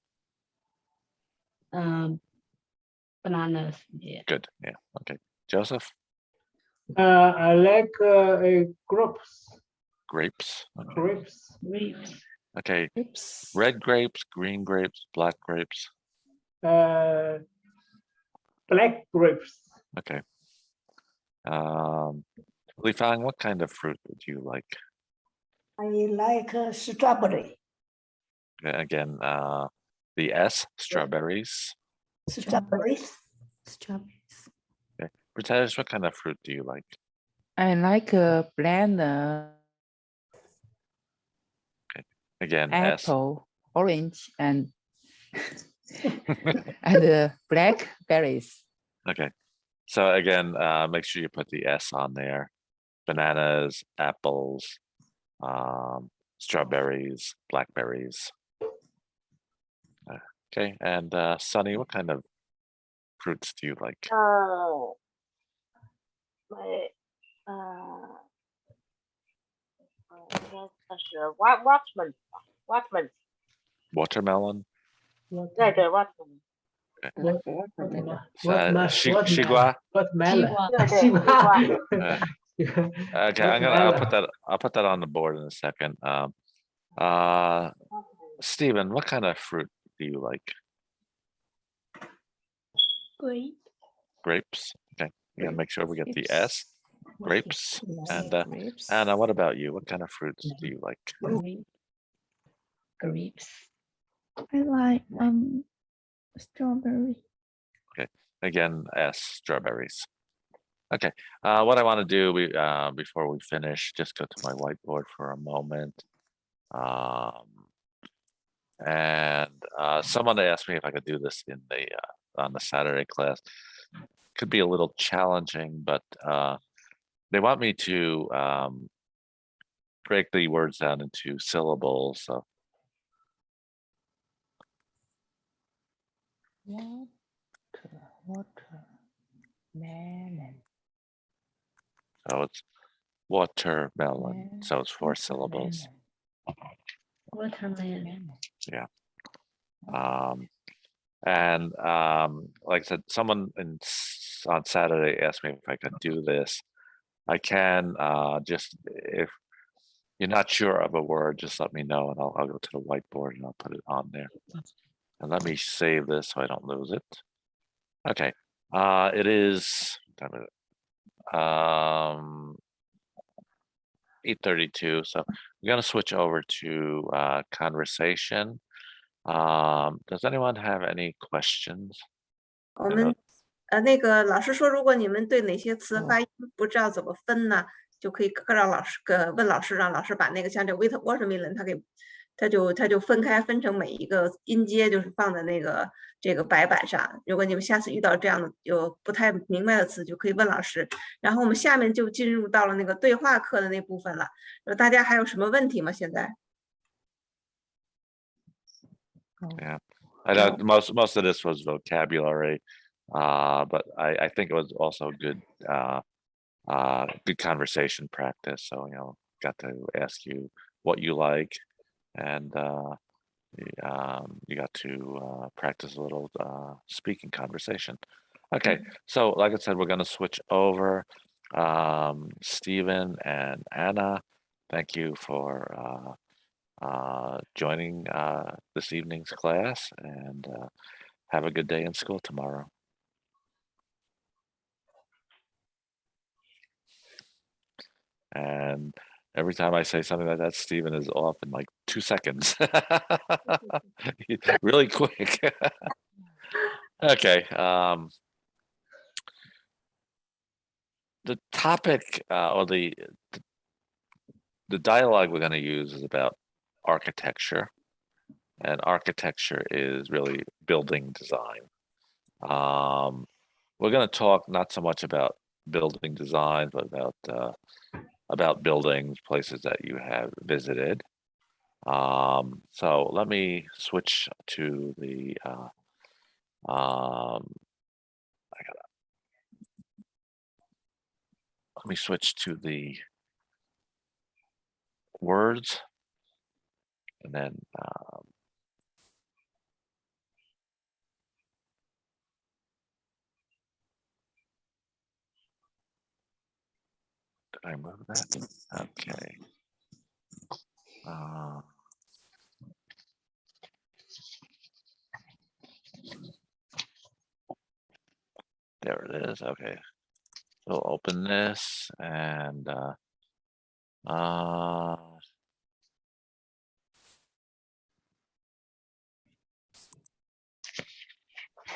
Bananas. Yeah. Good. Yeah. Okay. Joseph? I like grapes. Grapes. Okay. Grapes. Grapes. Okay. Oops. Red grapes, green grapes, black grapes. Black grapes. Okay. Li Fang, what kind of fruit do you like? I like strawberry. Again, the S, strawberries. Strawberries. Strawberries. Okay. British, what kind of fruit do you like? I like banana, Again, S. apple, orange, and and blackberries. Okay. So again, make sure you put the S on there. Bananas, apples, strawberries, blackberries. Okay, and Sunny, what kind of fruits do you like? Watermelon. 对对，watermelon。西瓜。 Watermelon. 对对，西瓜。 Okay, I'll put that on the board in a second. Stephen, what kind of fruit do you like? Grape. Grapes. Okay, you gotta make sure we get the S. grapes. And Grapes. Anna, what about you? What kind of fruits do you like? Grapes. I like strawberry. Again, S, strawberries. Okay, what I want to do before we finish, just go to my whiteboard for a moment. And someone asked me if I could do this in the on the Saturday class. Could be a little challenging, but they want me to break the words down into syllables. So Watermelon. so it's watermelon. So it's 4 syllables. Watermelon. Yeah. And like I said, someone on Saturday asked me if I could do this. I can just, if you're not sure of a word, just let me know and I'll go to the whiteboard and I'll put it on there. And let me save this so I don't lose it. Okay, it is 8:32, so we're gonna switch over to conversation. Does anyone have any questions? 我们那个老师说，如果你们对哪些词发音不知道怎么分呢，就可以让老师问老师，让老师把那个像这 watermelon 它就分成每一个音阶，就是放在这个白板上。如果你们下次遇到这样的有不太明白的词，就可以问老师。然后我们下面就进入到了那个对话课的那部分了。大家还有什么问题吗？现在？ Yeah, I know most of this was vocabulary, but I think it was also good good conversation practice. So got to ask you what you like, and you got to practice a little speaking conversation. Okay, so like I said, we're going to switch over. Stephen and Anna, thank you for joining this evening's class, and have a good day in school tomorrow. And every time I say something like that, Stephen is off in like 2 seconds. Really quick. Okay. The topic or the dialogue we're going to use is about architecture, and architecture is really building design. We're going to talk not so much about building design, but about buildings, places that you have visited. So let me switch to the let me switch to the words, and then did I move that? Okay. There it is. Okay. So open this and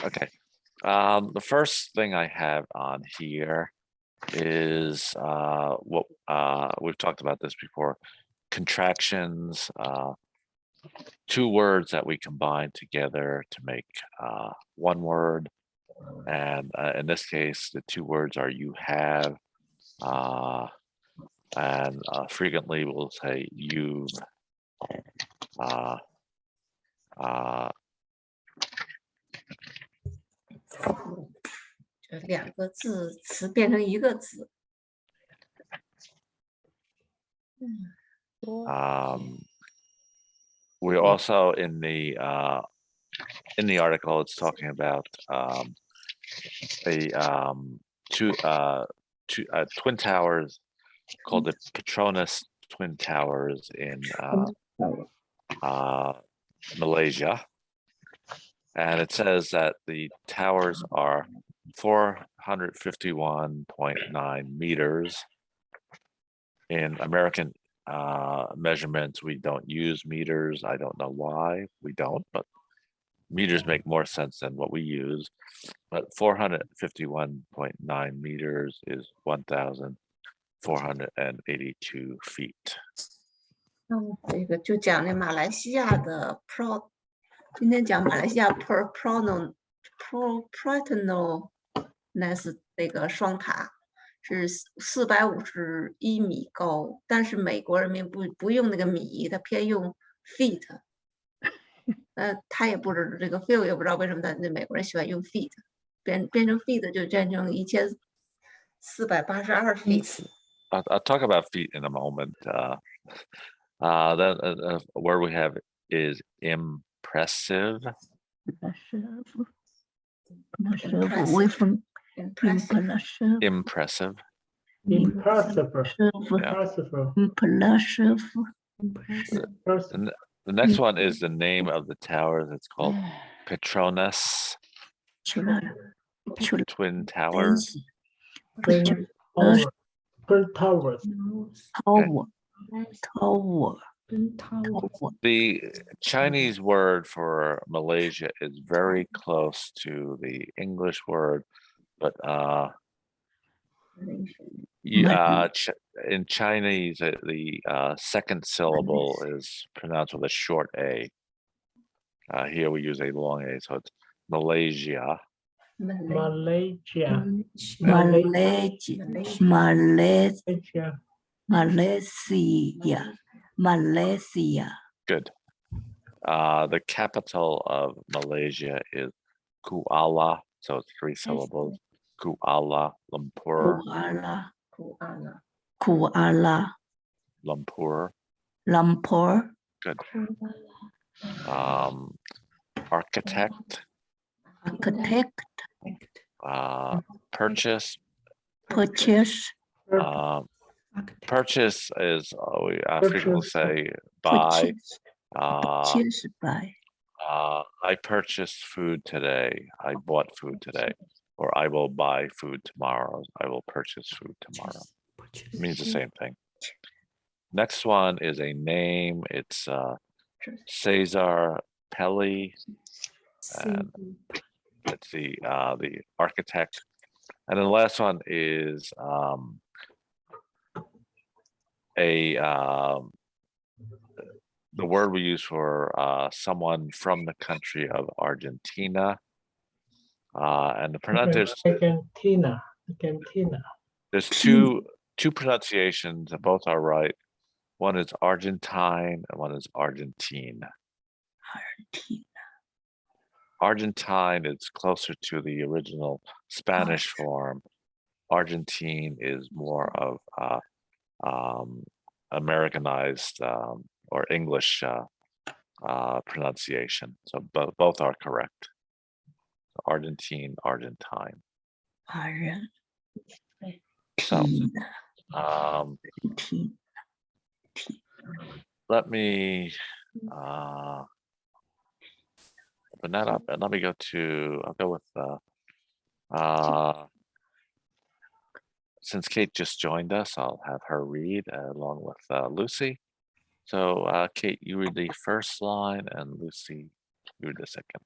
okay. The first thing I have on here is what we've talked about this before, contractions, 2 words that we combine together to make 1 word. And in this case, the 2 words are you have, and frequently we'll say you've. 这2个字词变成1个字。We also in the article, it's talking about twin towers called the Petronas Twin Towers in Malaysia, and it says that the towers are 4 451.9 meters. In American measurements, we don't use meters. I don't know why we don't, but meters make more sense than what we use. But 451.9 meters is 1,482 feet. 这个就讲那马来西亚的 今天讲马来西亚 Petronas 那个双塔是451米高，但是美国人民不用那个米，他偏用 feet。他也不知这个 Phil 也不知道为什么那美国人喜欢用 feet， 变成 feet 就变成1482 feet。 I'll talk about feet in a moment. The word we have is impressive. Impressive. The next one is the name of the towers. It's called Petronas Twin Towers. The Chinese word for Malaysia is very close to the English word, but in Chinese, the second syllable is pronounced with a short A. Here we use a long A, so it's Malaysia. Malaysia. Good. The capital of Malaysia is Kuala, so it's 3 syllables. Kuala Lumpur. Lumpur. Good. Architect. Purchase. Purchase is we frequently say buy. I purchased food today. I bought food today. Or I will buy food tomorrow. I will purchase food tomorrow. It means the same thing. Next one is a name. It's César Pelli. And it's the architect. And then the last one is the word we use for someone from the country of Argentina. And the pronunciation. Argentina. There's two pronunciations, and both are right. One is Argentine, and one is Argentine. Argentine is closer to the original Spanish form. Argentine is more of Americanized or English pronunciation. So both are correct. Argentine. So let me open that up and let me go to, I'll go with since Kate just joined us, I'll have her read along with Lucy. So Kate, you read the first line and Lucy, you read the second.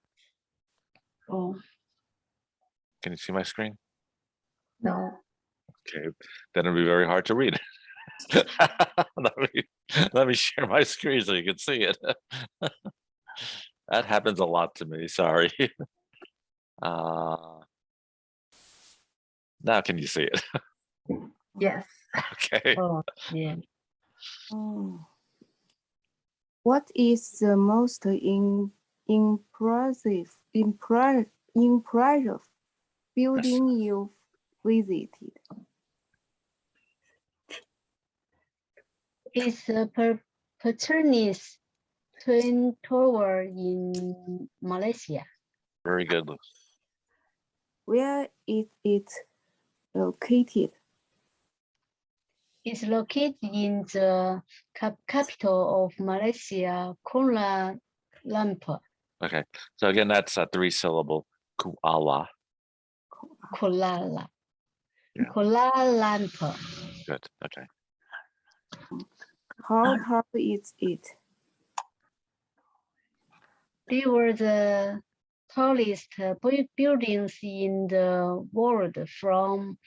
Oh. Can you see my screen? No. Okay, then it'll be very hard to read. let me share my screen so you can see it. That happens a lot to me, sorry. Now can you see it? Yes. Okay. Oh, yeah. Oh. What is the most impressive building you visited? It's a Petronas Twin Tower in Malaysia. Very good, Lucy. Where is it located? It's located in the capital of Malaysia, Kuala Lumpur. Okay, so again, that's a 3 syllable, Kuala. Kuala. Yeah. Kuala Lumpur. Good. Okay. How tall is it? They were the tallest buildings in the world from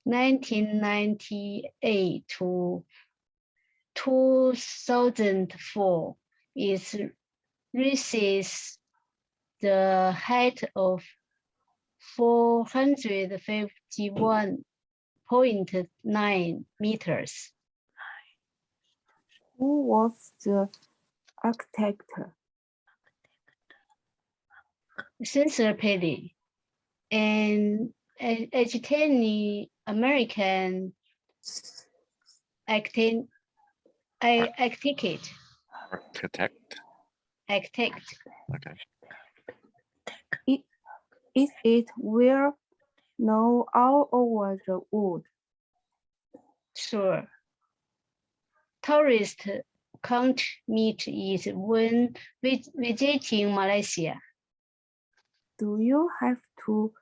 1998 to 2004. It reaches the height of 451.9 meters. Who was the architect? César Pelli, an Argentine American architect. Architect. Okay. Is it well known all over the world? Sure. Tourists can't meet it when visiting Malaysia. Do you have to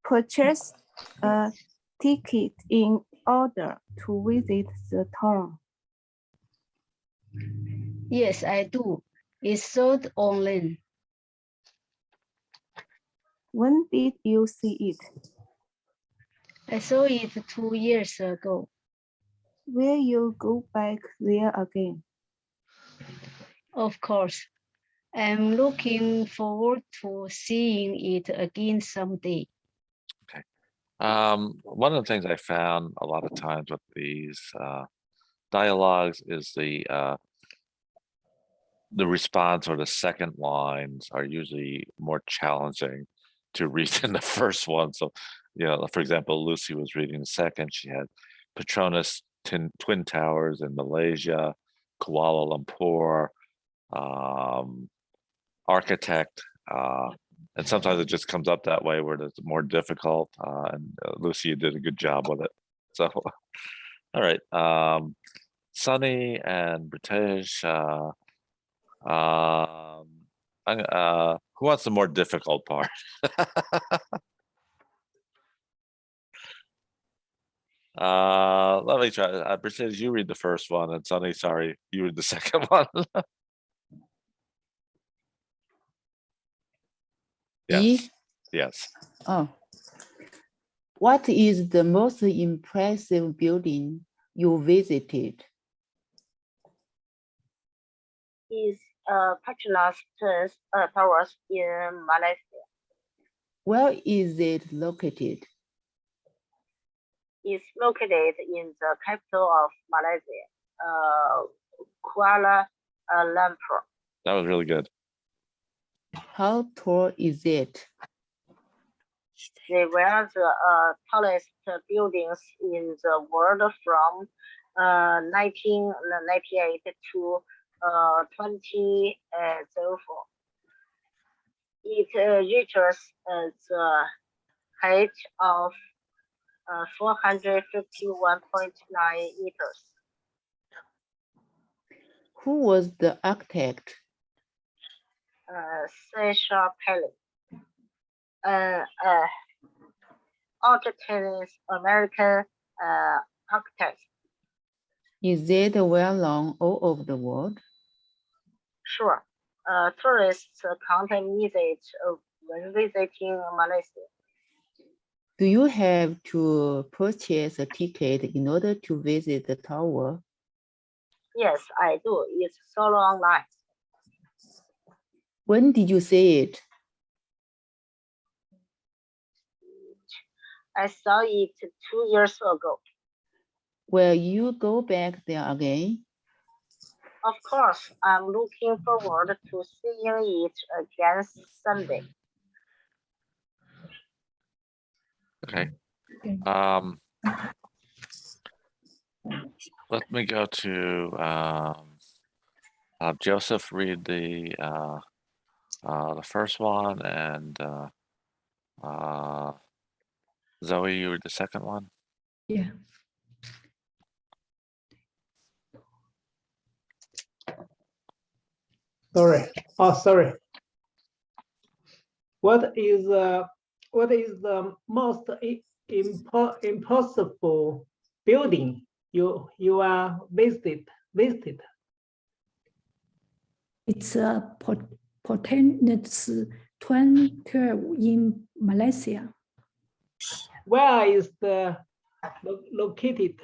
purchase a ticket in order to visit the town? Yes, I do. It's sold online. When did you see it? I saw it 2 years ago. Will you go back there again? Of course. I'm looking forward to seeing it again someday. Okay. One of the things I found a lot of times with these dialogues is the response or the second lines are usually more challenging to read than the first one. So, you know, for example, Lucy was reading the second. She had Petronas Twin Towers in Malaysia, Kuala Lumpur, architect, and sometimes it just comes up that way where it's more difficult. And Lucy did a good job with it. So, all right, Sunny and British. Who wants the more difficult part? Let me try. British, you read the first one, and Sunny, sorry, you read the second one. Yes. Yes. Oh. What is the most impressive building you visited? Is Petronas Towers in Malaysia. Where is it located? It's located in the capital of Malaysia, Kuala Lumpur. That was really good. How tall is it? They were the tallest buildings in the world from 1998 to 2004. It reaches the height of 451.9 meters. Who was the architect? César Pelli, Argentine American architect. Is it well known all over the world? Sure. Tourists can't miss it when visiting Malaysia. Do you have to purchase a ticket in order to visit the tower? Yes, I do. It's sold online. When did you see it? I saw it 2 years ago. Will you go back there again? Of course, I'm looking forward to seeing it again someday. Okay. Let me go to Joseph. Read the first one, and Zoe, you read the second one. Yeah. Sorry. Oh, sorry. What is the most impossible building you are visited? It's a Petronas twin curve in Malaysia. Where is the located?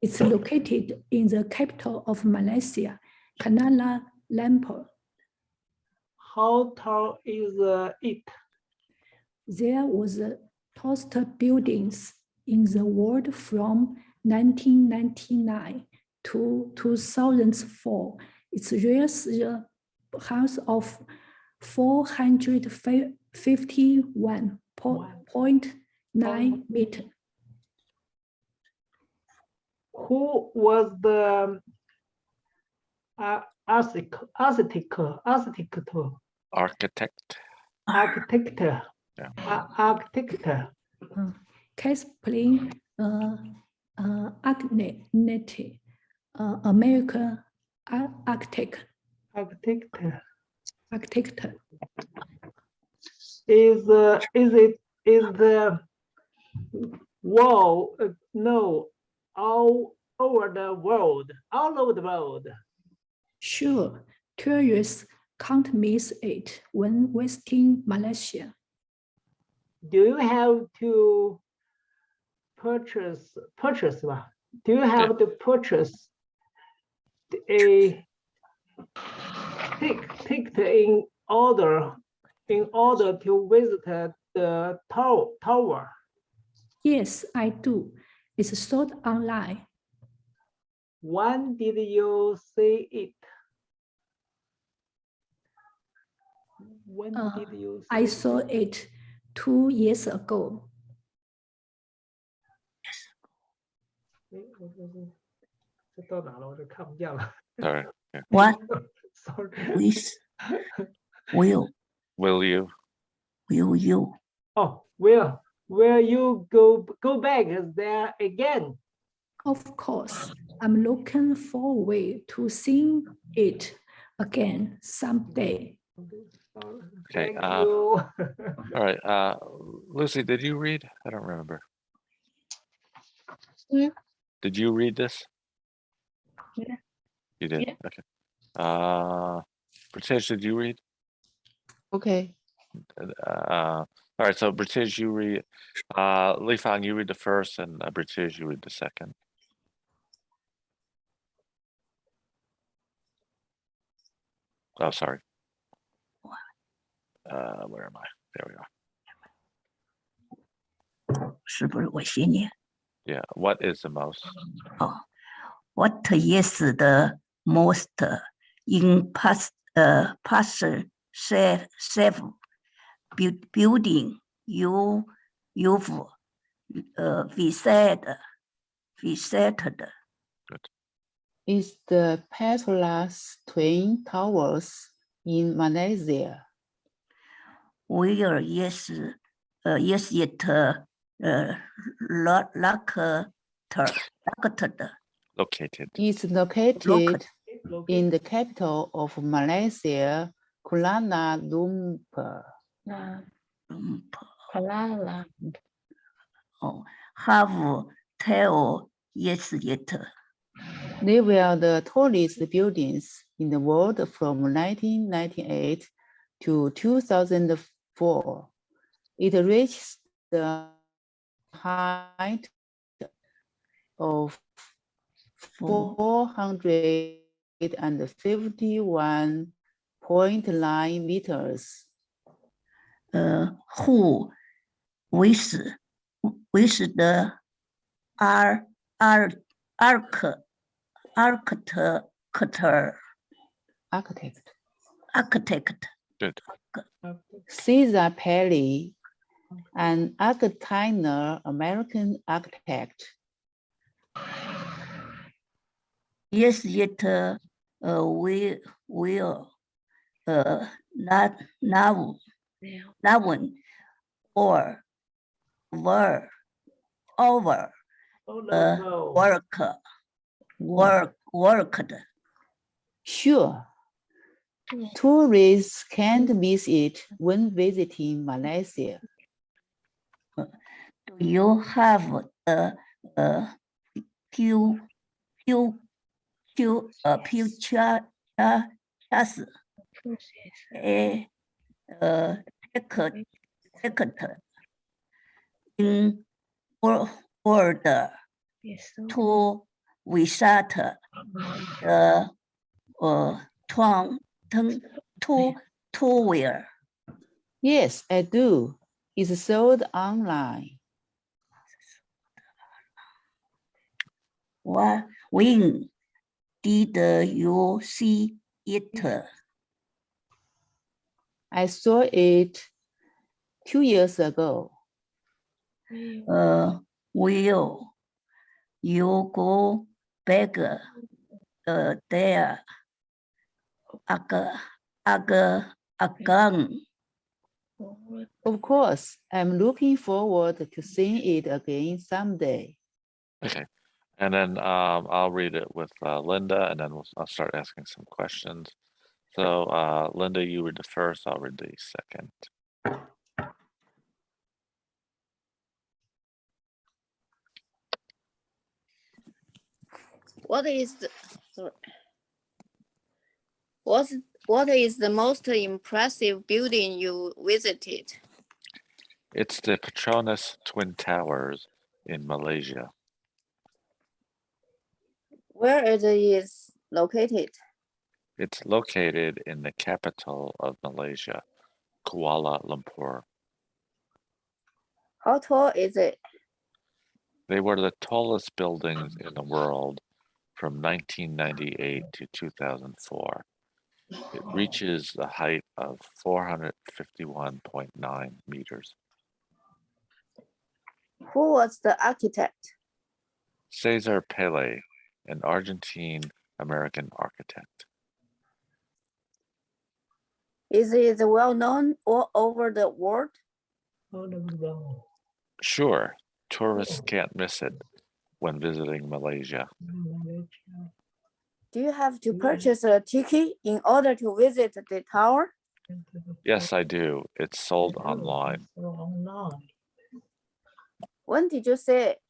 It's located in the capital of Malaysia, Kuala Lumpur. How tall is it? There was the tallest buildings in the world from 1999 to 2004. It reached the height of 451.9 meters. Who was the architect? César Pelli, American architect. Is the wall all over the world? Sure, tourists can't miss it when visiting Malaysia. Do you have to purchase? Do you have to purchase a ticket in order to visit the tower? Yes, I do. It's sold online. When did you see it? When did you see I saw it 2 years ago. Sorry. What Sorry. will Will you? Oh, will you go back there again? Of course, I'm looking forward to seeing it again someday. Okay. Thank you. All right. Lucy, did you read? I don't remember. Yeah. Did you read this? Yeah. You did? Yeah. Okay. British, did you read? Okay. All right, so British, you read. Li Fang, you read the first, and British, you read the second. Oh, sorry. Where am I? There we are. 是不是我先念？ Yeah. What is the most? What is the most impressive building you've visited? Is the Petronas Twin Towers in Malaysia? Where is it Located. It's located in the capital of Malaysia, Kuala Lumpur. How tall is it? They were the tallest buildings in the world from 1998 to 2004. It reached the height of 451.9 meters. Who with the architect. Good. César Pelli, an Argentine American architect. Yes, it will not now or were over worked. Sure. Tourists can't miss it when visiting Malaysia. Do you have a future ticket in order to visit the tour? Yes, I do. It's sold online. When did you see it? I saw it 2 years ago. Will you go back there again? Of course, I'm looking forward to seeing it again someday. Okay. And then I'll read it with Linda, and then I'll start asking some questions. So Linda, you read the first, I'll read the second. What is the most impressive building you visited? It's the Petronas Twin Towers in Malaysia. Where it is located? It's located in the capital of Malaysia, Kuala Lumpur. How tall is it? They were the tallest buildings in the world from 1998 to 2004. It reaches the height of 451.9 meters. Who was the architect? César Pelli, an Argentine American architect. Is it well known all over the world? Sure, tourists can't miss it when visiting Malaysia. Do you have to purchase a ticket in order to visit the tower? Yes, I do. It's sold online. When did you see it?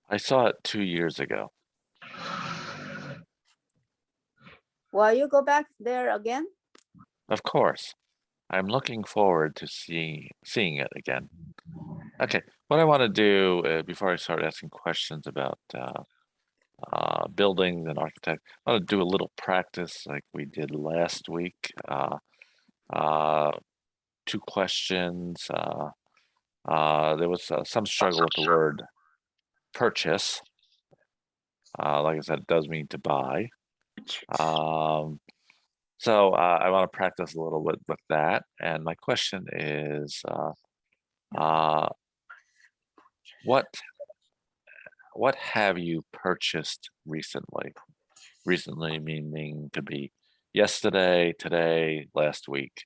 I saw it 2 years ago. Will you go back there again? Of course. I'm looking forward to seeing it again. Okay, what I want to do before I start asking questions about buildings and architect, I want to do a little practice like we did last week. 2 questions. There was some struggle with the word purchase. Like I said, it does mean to buy. So I want to practice a little bit with that. And my question is, what have you purchased recently? Recently meaning to be yesterday, today, last week.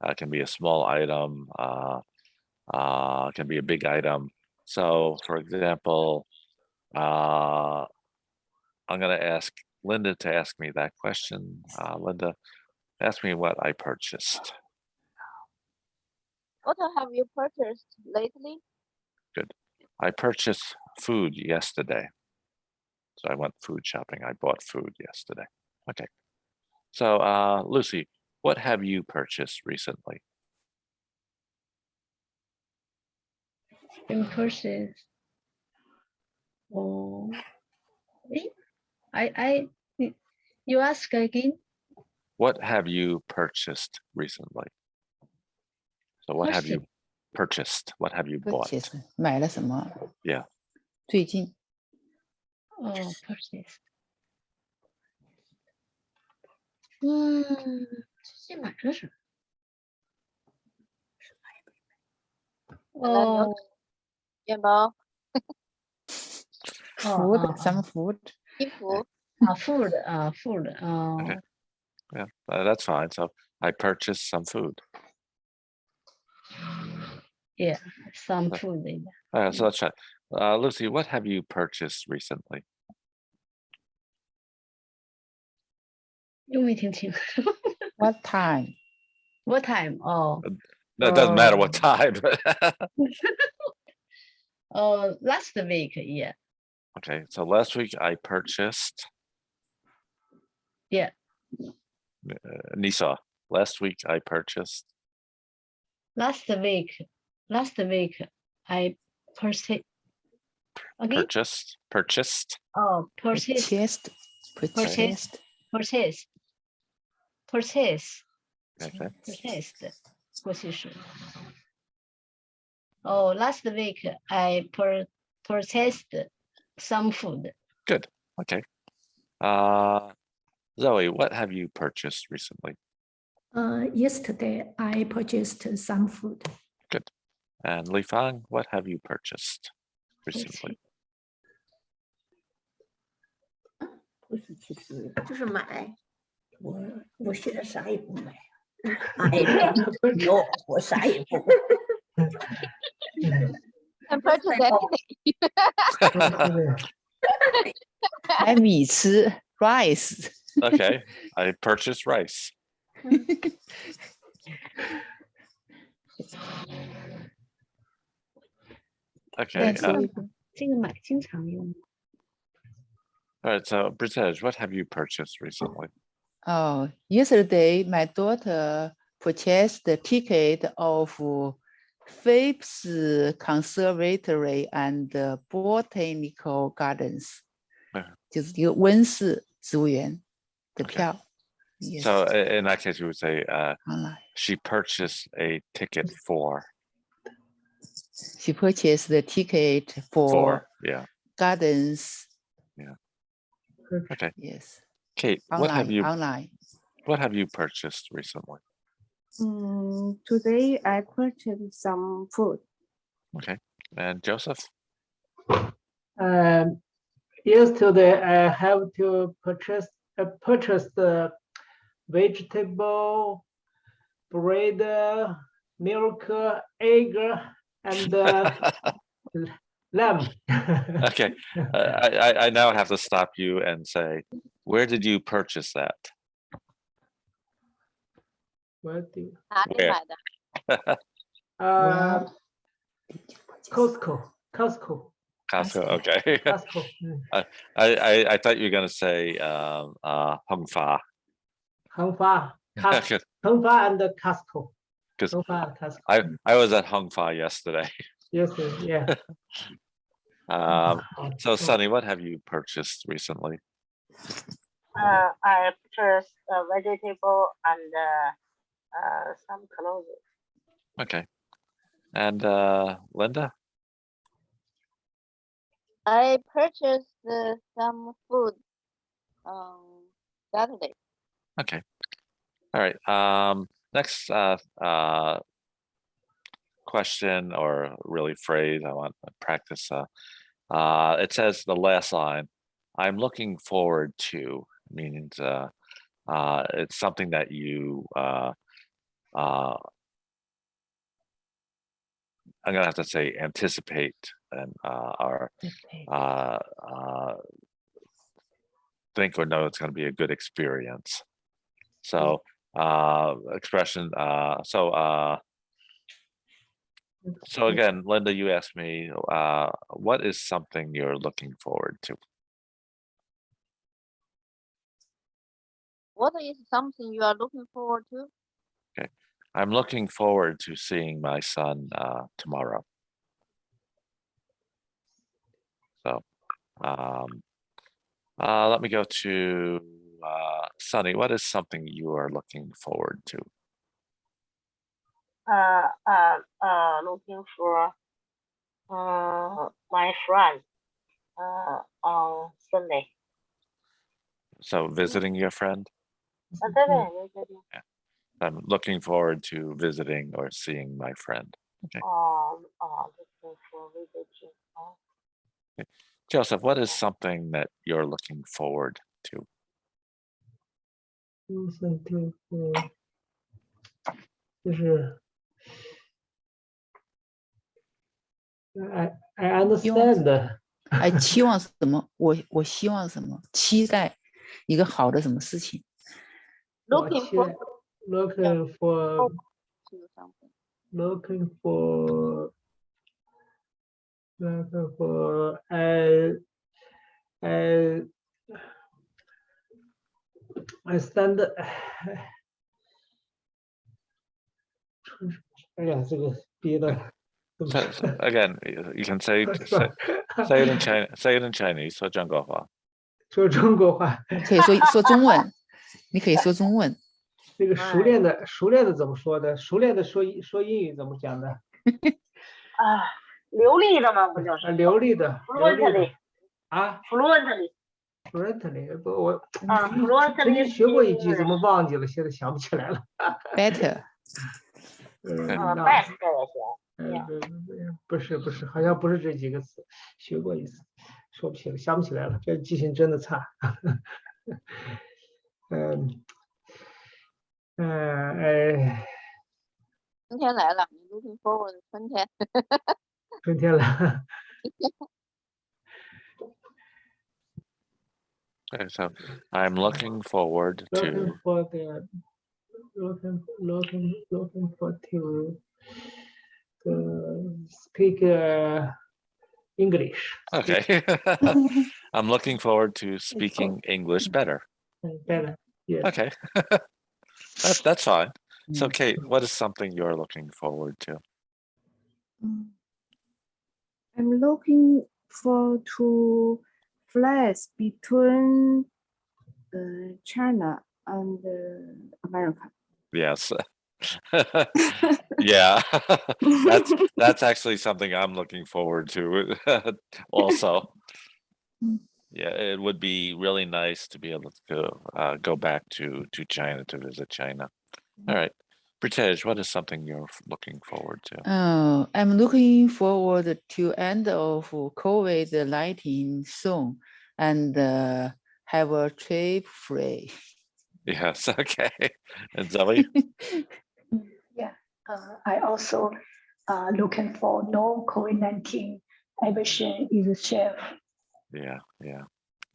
It can be a small item, can be a big item. So for example, I'm going to ask Linda to ask me that question. Linda, ask me what I purchased. What have you purchased lately? Good. I purchased food yesterday. So I went food shopping. I bought food yesterday. Okay. So Lucy, what have you purchased recently? Purchased. Oh, you ask again? What have you purchased recently? So what have you purchased? What have you bought? Purchase 买了什么？ Yeah. 最近 Oh, purchased. 最近买了什么？哦，面包、 food, some food. 衣服。food. Okay. Yeah, that's fine. So I purchased some food. Yeah, some food. So let's try. Lucy, what have you purchased recently? 又没听清。 What time? What time? Oh, No, it doesn't matter what time. But last week, yeah. okay, so last week I purchased. Yeah. Nisa, last week I purchased. Last week I purchased. Okay. Purchased. Oh, purchased. Purchased. Okay. Purchased. 过去式。Oh, last week I purchased some food. Good. Okay. Zoe, what have you purchased recently? Yesterday, I purchased some food. Good. And Li Fang, what have you purchased recently? 不是，其实就是买。我现在啥也不买。I don't know， 我啥也不买。Can purchase anything. 买米吃 rice. Okay, I purchased rice. Okay. 这个买经常用。 All right, so British, what have you purchased recently? Oh, yesterday my daughter purchased the ticket of Phipps Conservatory and Botanical Gardens. 就是一个温室植物园的票。Yes. So in that case, you would say Online. she purchased a ticket for. She purchased the ticket for yeah. gardens. Yeah. Okay. Yes. Kate, Online. What have you purchased recently? Today I purchased some food. Okay. And Joseph? Yesterday I have to purchase the vegetable, bread, milk, egg, and lamb. Okay. I now have to stop you and say, where did you purchase that? Where do you? 哪里买的？ Costco. Costco, okay. Costco. I thought you were going to say Hong Fa. Hong Fa and Costco. Because Hong Fa and Costco. I was at Hong Fa yesterday. Yes, yeah. So Sunny, what have you purchased recently? I purchased a vegetable and some clothes. Okay. And Linda? I purchased some food Saturday. Okay. All right. Next question, or really phrase, I want to practice. It says the last line, I'm looking forward to, means it's something that you I'm gonna have to say anticipate and or think or know it's going to be a good experience. So expression. So again, Linda, you asked me, what is something you're looking forward to? What is something you are looking forward to? Okay, I'm looking forward to seeing my son tomorrow. So let me go to Sunny. What is something you are looking forward to? Looking for my friend on Sunday. So visiting your friend? Yeah. I'm looking forward to visiting or seeing my friend. Okay. Looking for visiting. Okay. Joseph, what is something that you're looking forward to? Something for 就是 I understand. 哎，期望什么？我希望什么？期待一个好的什么事情？ Looking for looking for to something. looking for I stand 哎呀，这个憋的。 So again, you can say it in China. Say it in Chinese. 说中国话。说中国话，可以说中文，你可以说中文。那个熟练的怎么说的？熟练的说英语怎么讲的？啊，流利的吗？不就是流利的 fluently 啊 fluently ，fluently 不我啊曾经 fluently 学过一句，怎么忘记了？现在想不起来了。 Better， best 也行。不是，好像不是这几个词，学过一次，说不起来，想不起来了，这记性真的差。春天来了，你 looking forward 春天。春天来。Okay, so I'm looking forward to. Looking for to speak English. Okay. I'm looking forward to speaking English better. Better. Yes. Okay. That's fine. So Kate, what is something you're looking forward to? I'm looking forward to flights between China and America. Yes. Yeah. That's actually something I'm looking forward to also. Yeah, it would be really nice to be able to go back to China to visit China. All right. Pritesh, what is something you're looking forward to? I'm looking forward to end of COVID-19 soon and have a trip free. Yes, okay. And Zoe? Yeah, I also looking for no COVID-19. Everything is safe. Yeah.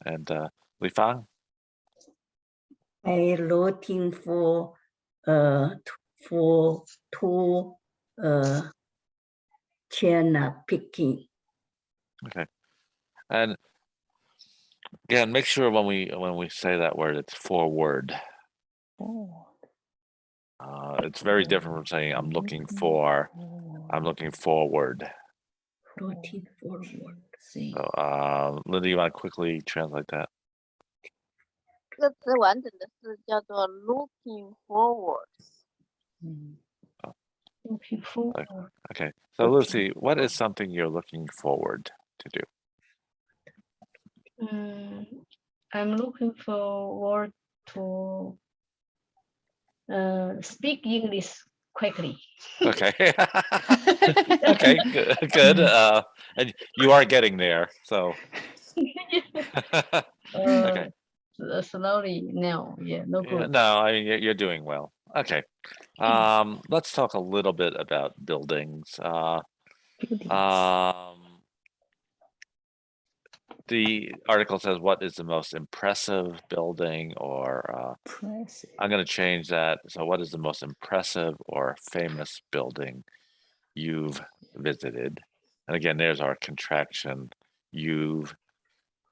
And Li Fang? I looking for China Peking. Okay. And again, make sure when we say that word, it's forward. It's very different from saying I'm looking forward. Looking forward. So, Linda, you want to quickly translate that? 这个词完整的是叫做 looking forward。 Looking forward. Okay. So Lucy, what is something you're looking forward to do? I'm looking forward to speak English quickly. Okay. Okay, good. And you are getting there, so. Okay. Slowly now, yeah, no good. No, I mean you're doing well. Okay. Let's talk a little bit about buildings. The article says, what is the most impressive building, or I'm going to change that. So what is the most impressive or famous building you've visited? And again, there's our contraction,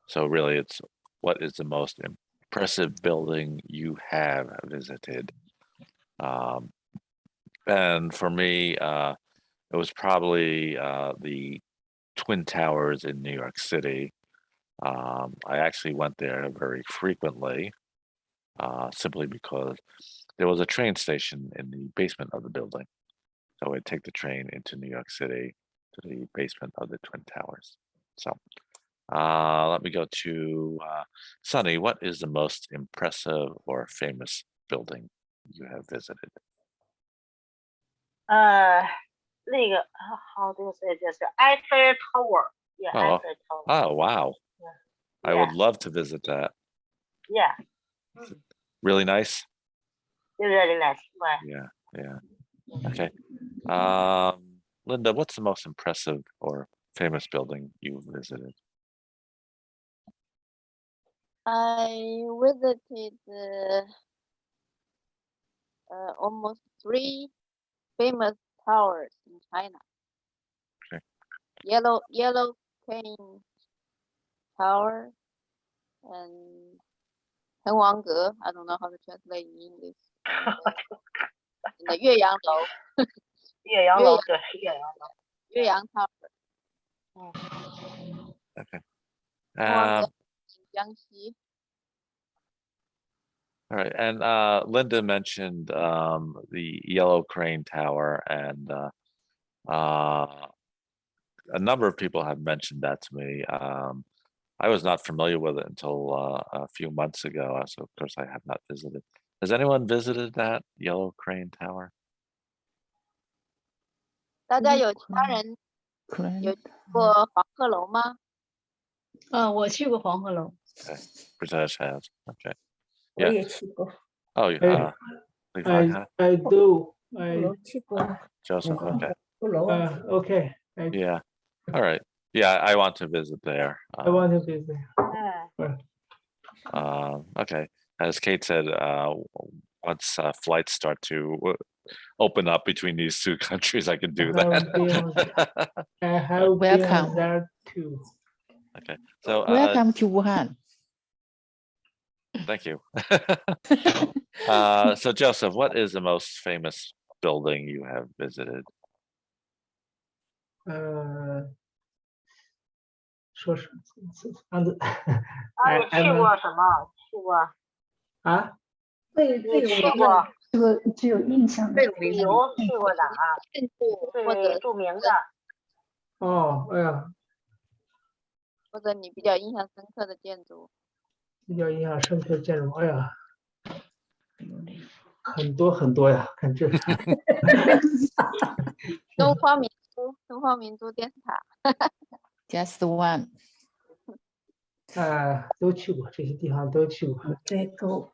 so really it's what is the most impressive building you have visited? And for me, it was probably the Twin Towers in New York City. I actually went there very frequently, simply because there was a train station in the basement of the building. So I'd take the train into New York City to the basement of the Twin Towers. So let me go to Sunny. What is the most impressive or famous building you have visited? 那个 how do you say this? Eiffel Tower. Yeah, Oh, Eiffel Tower. Oh, wow. Yeah. I would love to visit that. Yeah. Really nice? Really nice. Right. Yeah. Okay. Linda, what's the most impressive or famous building you've visited? I visited almost 3 famous towers in China. Okay. Yellow Cane Tower and 滕王阁, I don't know how to translate in English. And the 岳阳楼. 岳阳楼，对，岳阳楼。岳阳 Tower. Okay. 滕王阁 in Jiangxi. All right, and Linda mentioned the Yellow Crane Tower, and a number of people have mentioned that to me. I was not familiar with it until a few months ago, so of course I have not visited. Has anyone visited that Yellow Crane Tower? 大家有其他人有去过黄鹤楼吗？我去过黄鹤楼。 Okay, Pritesh has. Okay. 我也去过。 Oh, Levi has? I do. 我去过。 Joseph. Okay. Okay. Yeah. All right. Yeah, I want to visit there. I want to visit. Okay. As Kate said, once flights start to open up between these two countries, I can do that. I have Welcome. been there too. Okay. So Welcome to Wuhan. thank you. So Joseph, what is the most famous building you have visited? 说什么？你去过什么？去过啊？你去过这个最有印象的旅游去过哪儿？最著名的。哦，哎呀，或者你比较印象深刻的建筑？比较印象深刻的建筑，哎呀，很多很多呀，看这。东方明珠电视塔。Just one. 都去过，这些地方都去过。最高。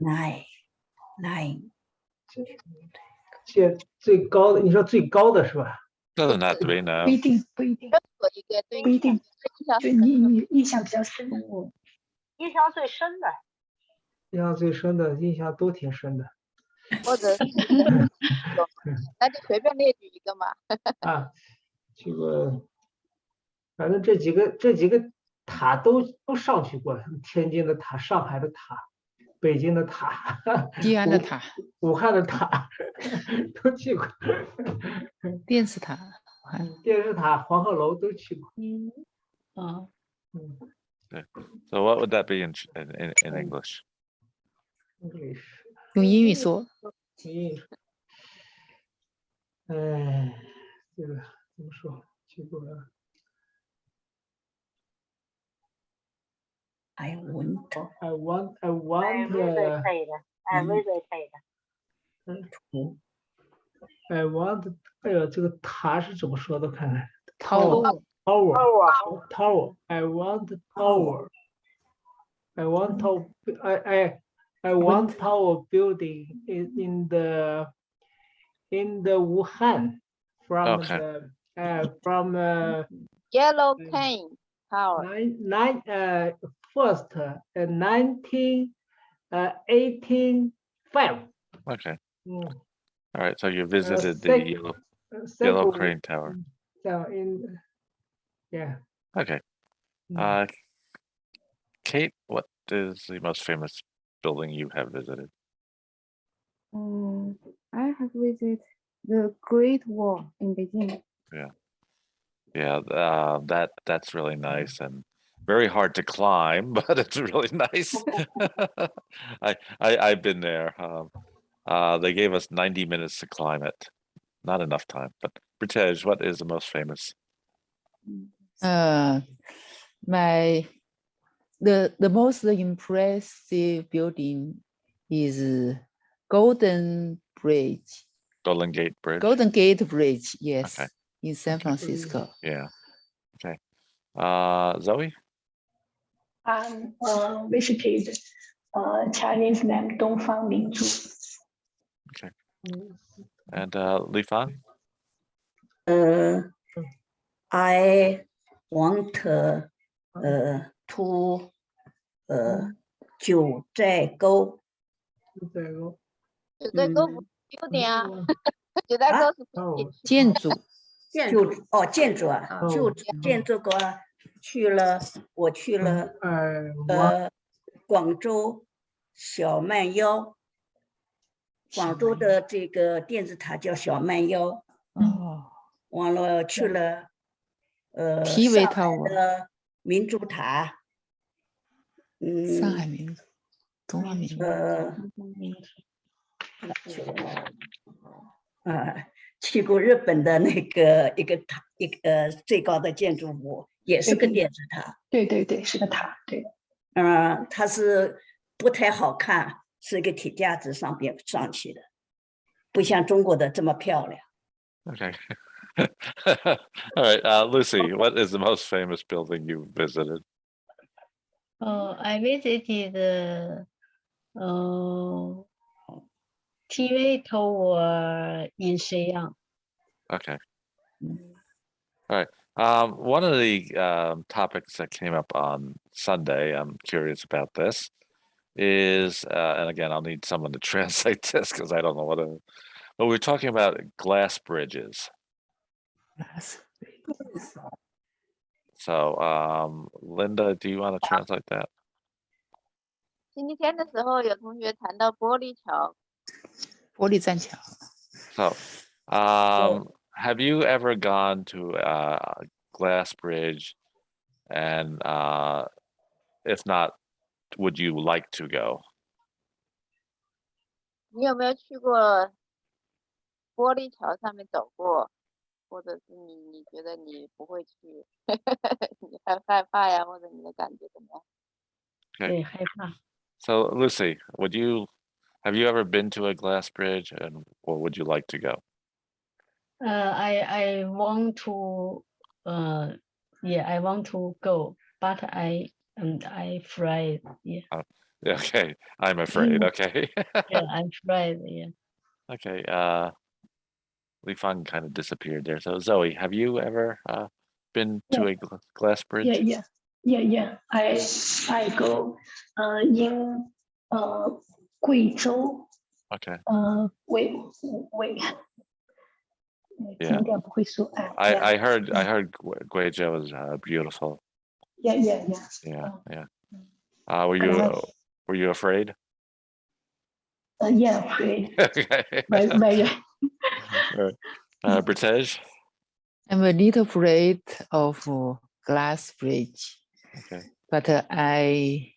nine。最高的，你说最高的是吧？ Doesn't have to be, no. 不一定，不一定，不一定，就你印象比较深的。印象最深的。印象最深的，印象都挺深的。或者那就随便列举一个嘛。这个，反正这几个塔都上去过，天津的塔、上海的塔、北京的塔、西安的塔、武汉的塔都去过。电视塔、电视塔、黄鹤楼都去过。Okay. So what would that be in English? English. 用英语说。这个怎么说？去过。I want. I want. 哎呀，这个塔是怎么说的？看看。Tower. Tower. I want tower. I want tower. I want tower building in the Wuhan from from Yellow Cane Tower. First 1985. Okay. All right. So you visited the Yellow Crane Tower. Yeah. Okay. Kate, what is the most famous building you have visited? I have visited the Great Wall in Beijing. Yeah, that's really nice and very hard to climb, but it's really nice. I've been there. They gave us 90 minutes to climb it. Not enough time. But Pritesh, what is the most famous? The most impressive building is Golden Bridge. Golden Gate Bridge. Golden Gate Bridge, yes, Okay. in San Francisco. Yeah. Okay. Zoe? Visited Chinese name Dongfang Mingzhu. Okay. And Li Fan? I want to 九寨沟这个就在购物有点啊，就在购物建筑，建筑啊，就建筑过去了，我去了广州小蛮腰，广州的这个电子塔叫小蛮腰，完了去了上海的民主塔，上海民主，中华民族，去过日本的那个一个最高的建筑物，也是个电子塔。对，是个塔，对。它是不太好看，是一个铁架子上边上去的，不像中国的这么漂亮。Okay. All right, Lucy, what is the most famous building you visited? I visited TV tower in Shenyang. Okay. All right. One of the topics that came up on Sunday, I'm curious about this, is, and again, I'll need someone to translate this because I don't know but we're talking about glass bridges. So, Linda, do you want to translate that? 星期天的时候，有同学谈到玻璃桥。玻璃栈桥。So, have you ever gone to a glass bridge? And if not, would you like to go? 你有没有去过玻璃桥上面走过？或者是你觉得你不会去，你害怕呀，或者你的感觉怎么样？对，害怕。So Lucy, have you ever been to a glass bridge, or would you like to go? I want to, I want to go, but I'm afraid. Yeah. Okay, I'm afraid. Okay. Yeah, I'm afraid. Yeah. Okay. Li Fang kind of disappeared there. So Zoe, have you ever been to a glass bridge? Yeah. I go in Guizhou. Okay. Yeah. I heard Guizhou is beautiful. Yeah. Yeah. Were you afraid? Yeah, afraid. Okay. British? I'm a little afraid of glass bridge. Okay. But I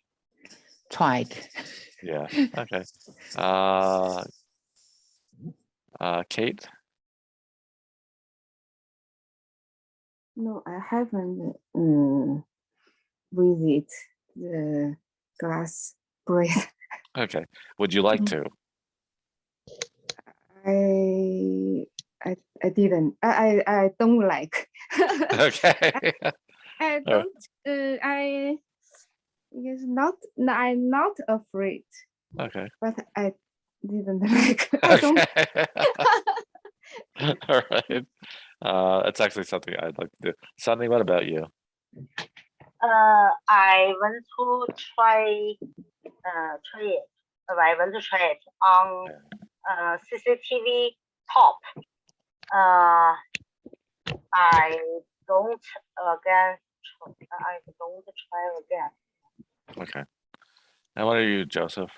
tried. Yeah. Okay. Kate? No, I haven't visit the glass bridge. Okay. Would you like to? I didn't. I don't like. Okay. I don't. I is not. I'm not afraid. Okay. But I didn't like. I don't. All right. It's actually something I'd like to do. Sunny, what about you? I want to try it. I want to try it on CCTV top. I don't try again. Okay. And what are you, Joseph?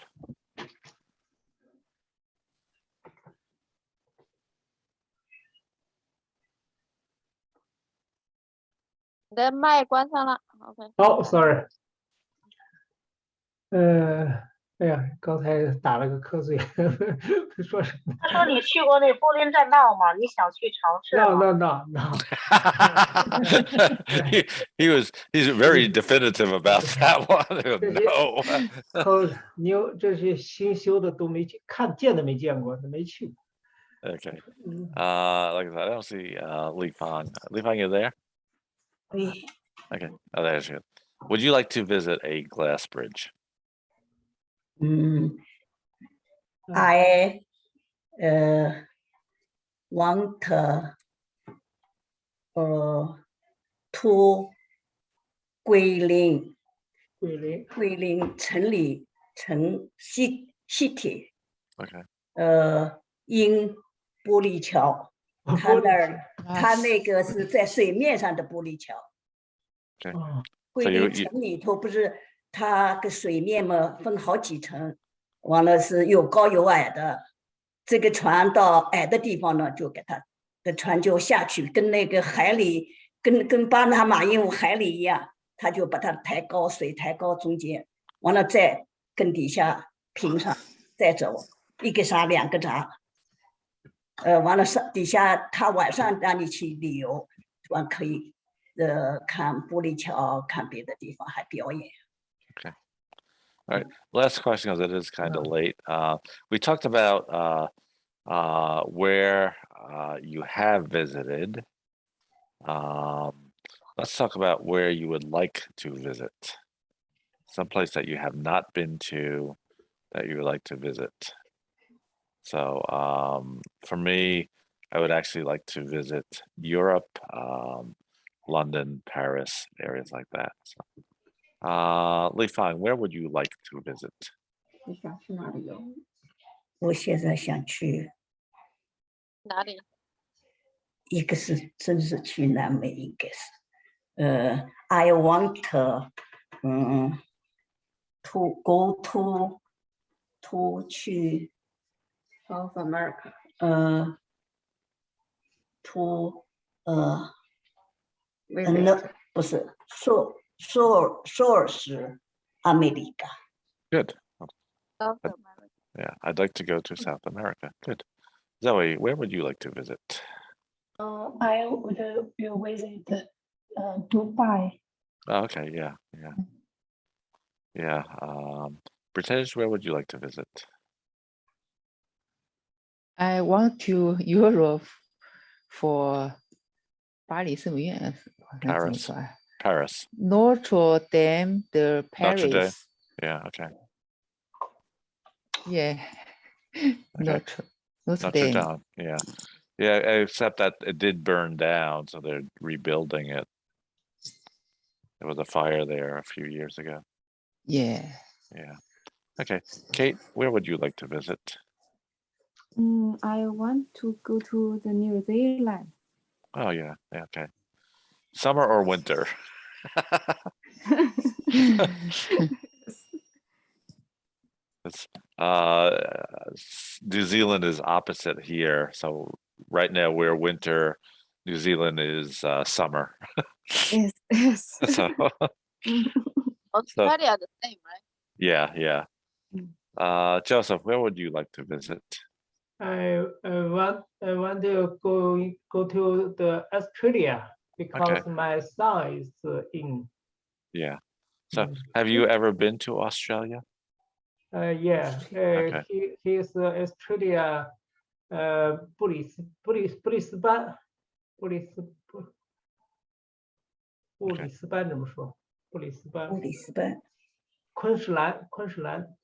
你的麦关上了 ，OK。好 ，sorry。哎呀，刚才打了个瞌睡，说什么？他说你去过那柏林栈道吗？你想去尝试吗 No. He's very definitive about that one. No. 这些新修的都没去，见都没见过，都没去过。Okay. Like I said, I don't see Li Fang. Li Fang, you there? Okay. Oh, there's you. Would you like to visit a glass bridge? I want to 桂林城西 city， Okay. 英玻璃桥，它那儿它那个是在水面上的玻璃桥。Okay. 桂林城里头不是它个水面嘛，分好几层，完了是有高有矮的。这个船到矮的地方呢，就给它的船就下去，跟那个海里，跟巴拿马鹦鹉海里一样，它就把它抬高，水抬高中间，完了再跟底下平上，再走一个闸两个闸，完了上底下它晚上让你去旅游，完可以看玻璃桥，看别的地方还表演。 Okay. All right. Last question, because it is kind of late. We talked about where you have visited. Let's talk about where you would like to visit. Someplace that you have not been to that you would like to visit. So for me, I would actually like to visit Europe, London, Paris, areas like that. So, Li Fang, where would you like to visit? 你想去哪里游？我现在想去，哪里？一个是真是去南美，应该是，I want to go to 去 South America。to 不是首尔是America。 Good. South America. Yeah, I'd like to go to South America. Good. Zoe, where would you like to visit? I would visit Dubai. Oh, okay, yeah. British, where would you like to visit? I want to Europe for 巴黎圣母院，好像这么说啊。 Paris. Notre Dame de Notre Dame. Paris. Yeah, okay. Yeah. Okay. Notre Dame. Dame. Yeah, except that it did burn down, so they're rebuilding it. There was a fire there a few years ago. Yeah. Okay, Kate, where would you like to visit? I want to go to the New Zealand. Oh yeah, okay. Summer or winter? New Zealand is opposite here, so right now we're winter. New Zealand is summer. Yes. So, Australia the same, right? yeah. Joseph, where would you like to visit? I want to go to the Australia because my son is in. Yeah. So have you ever been to Australia? Yeah. Okay. He is Australia. 布里斯班怎么说？布里斯班。昆士兰。昆士兰。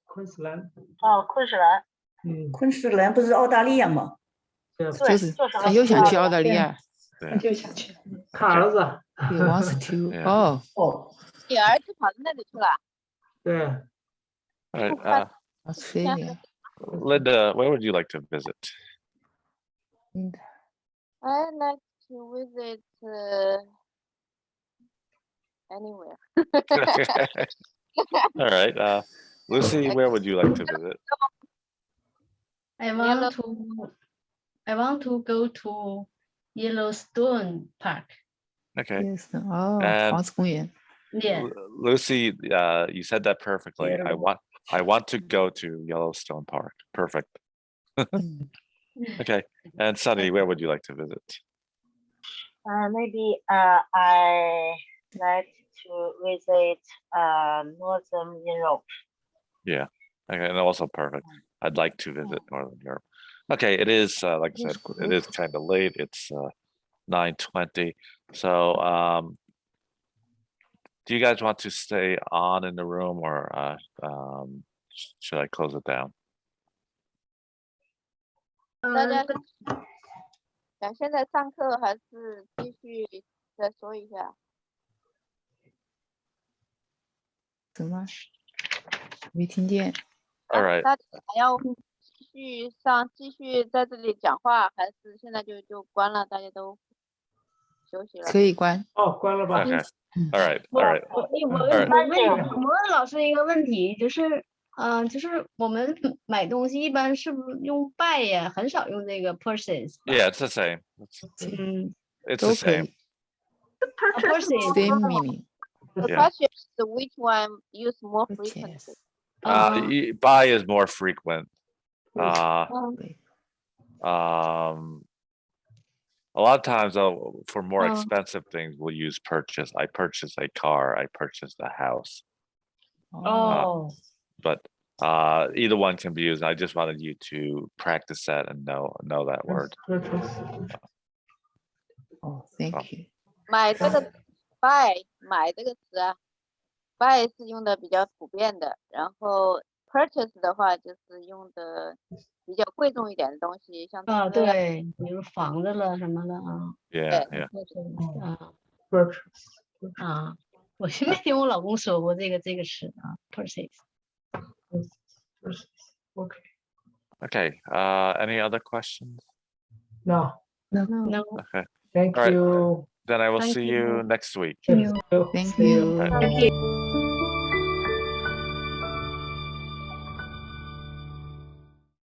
昆士兰不是澳大利亚吗？就是他又想去澳大利亚，他就想去。看儿子。He wants to. 你儿子跑到那里去了？对。All right. Australia. Linda, where would you like to visit? I'd like to visit anywhere. All right. Lucy, where would you like to visit? I want to go to Yellowstone Park. Okay. Yes. Oh, And 黄石公园。 Yeah. Lucy, you said that perfectly. I want to go to Yellowstone Park. Perfect. Okay. And Sunny, where would you like to visit? Maybe I like to visit Northern Europe. Yeah. Okay. And also perfect. I'd like to visit Northern Europe. Okay. It is, like I said, it is kind of late. It's 9:20. So, do you guys want to stay on in the room or should I close it down? 大家想现在上课还是继续再说一下？什么？没听见。All right. 大家还要继续在这里讲话，还是现在就关了？大家都休息了。可以关。哦，关了吧。 Okay. All right. All right. 我问老师一个问题，就是我们买东西一般是不是用 buy 呀？很少用这个 purchase。 Yeah, it's the same. It's the same. Purchase Same meaning. The Yeah. question is which one used more frequently? Buy is more frequent. A lot of times, for more expensive things, we'll use purchase. I purchased a car. I purchased a house. But either one can be used. I just wanted you to practice that and know that word. Oh, thank you. 买这个 buy 买这个词啊 ，buy 是用的比较普遍的，然后 purchase 的话就是用的比较贵重一点的东西，像对，比如房子了什么的啊。Yeah, yeah. Purchase. 我是没听我老公说过这个词啊 ，purchase。Okay. Okay. Any other questions? No. Okay. Thank All right. you. Then I will Thank see you. you next week. Thank you. All right. Thank you.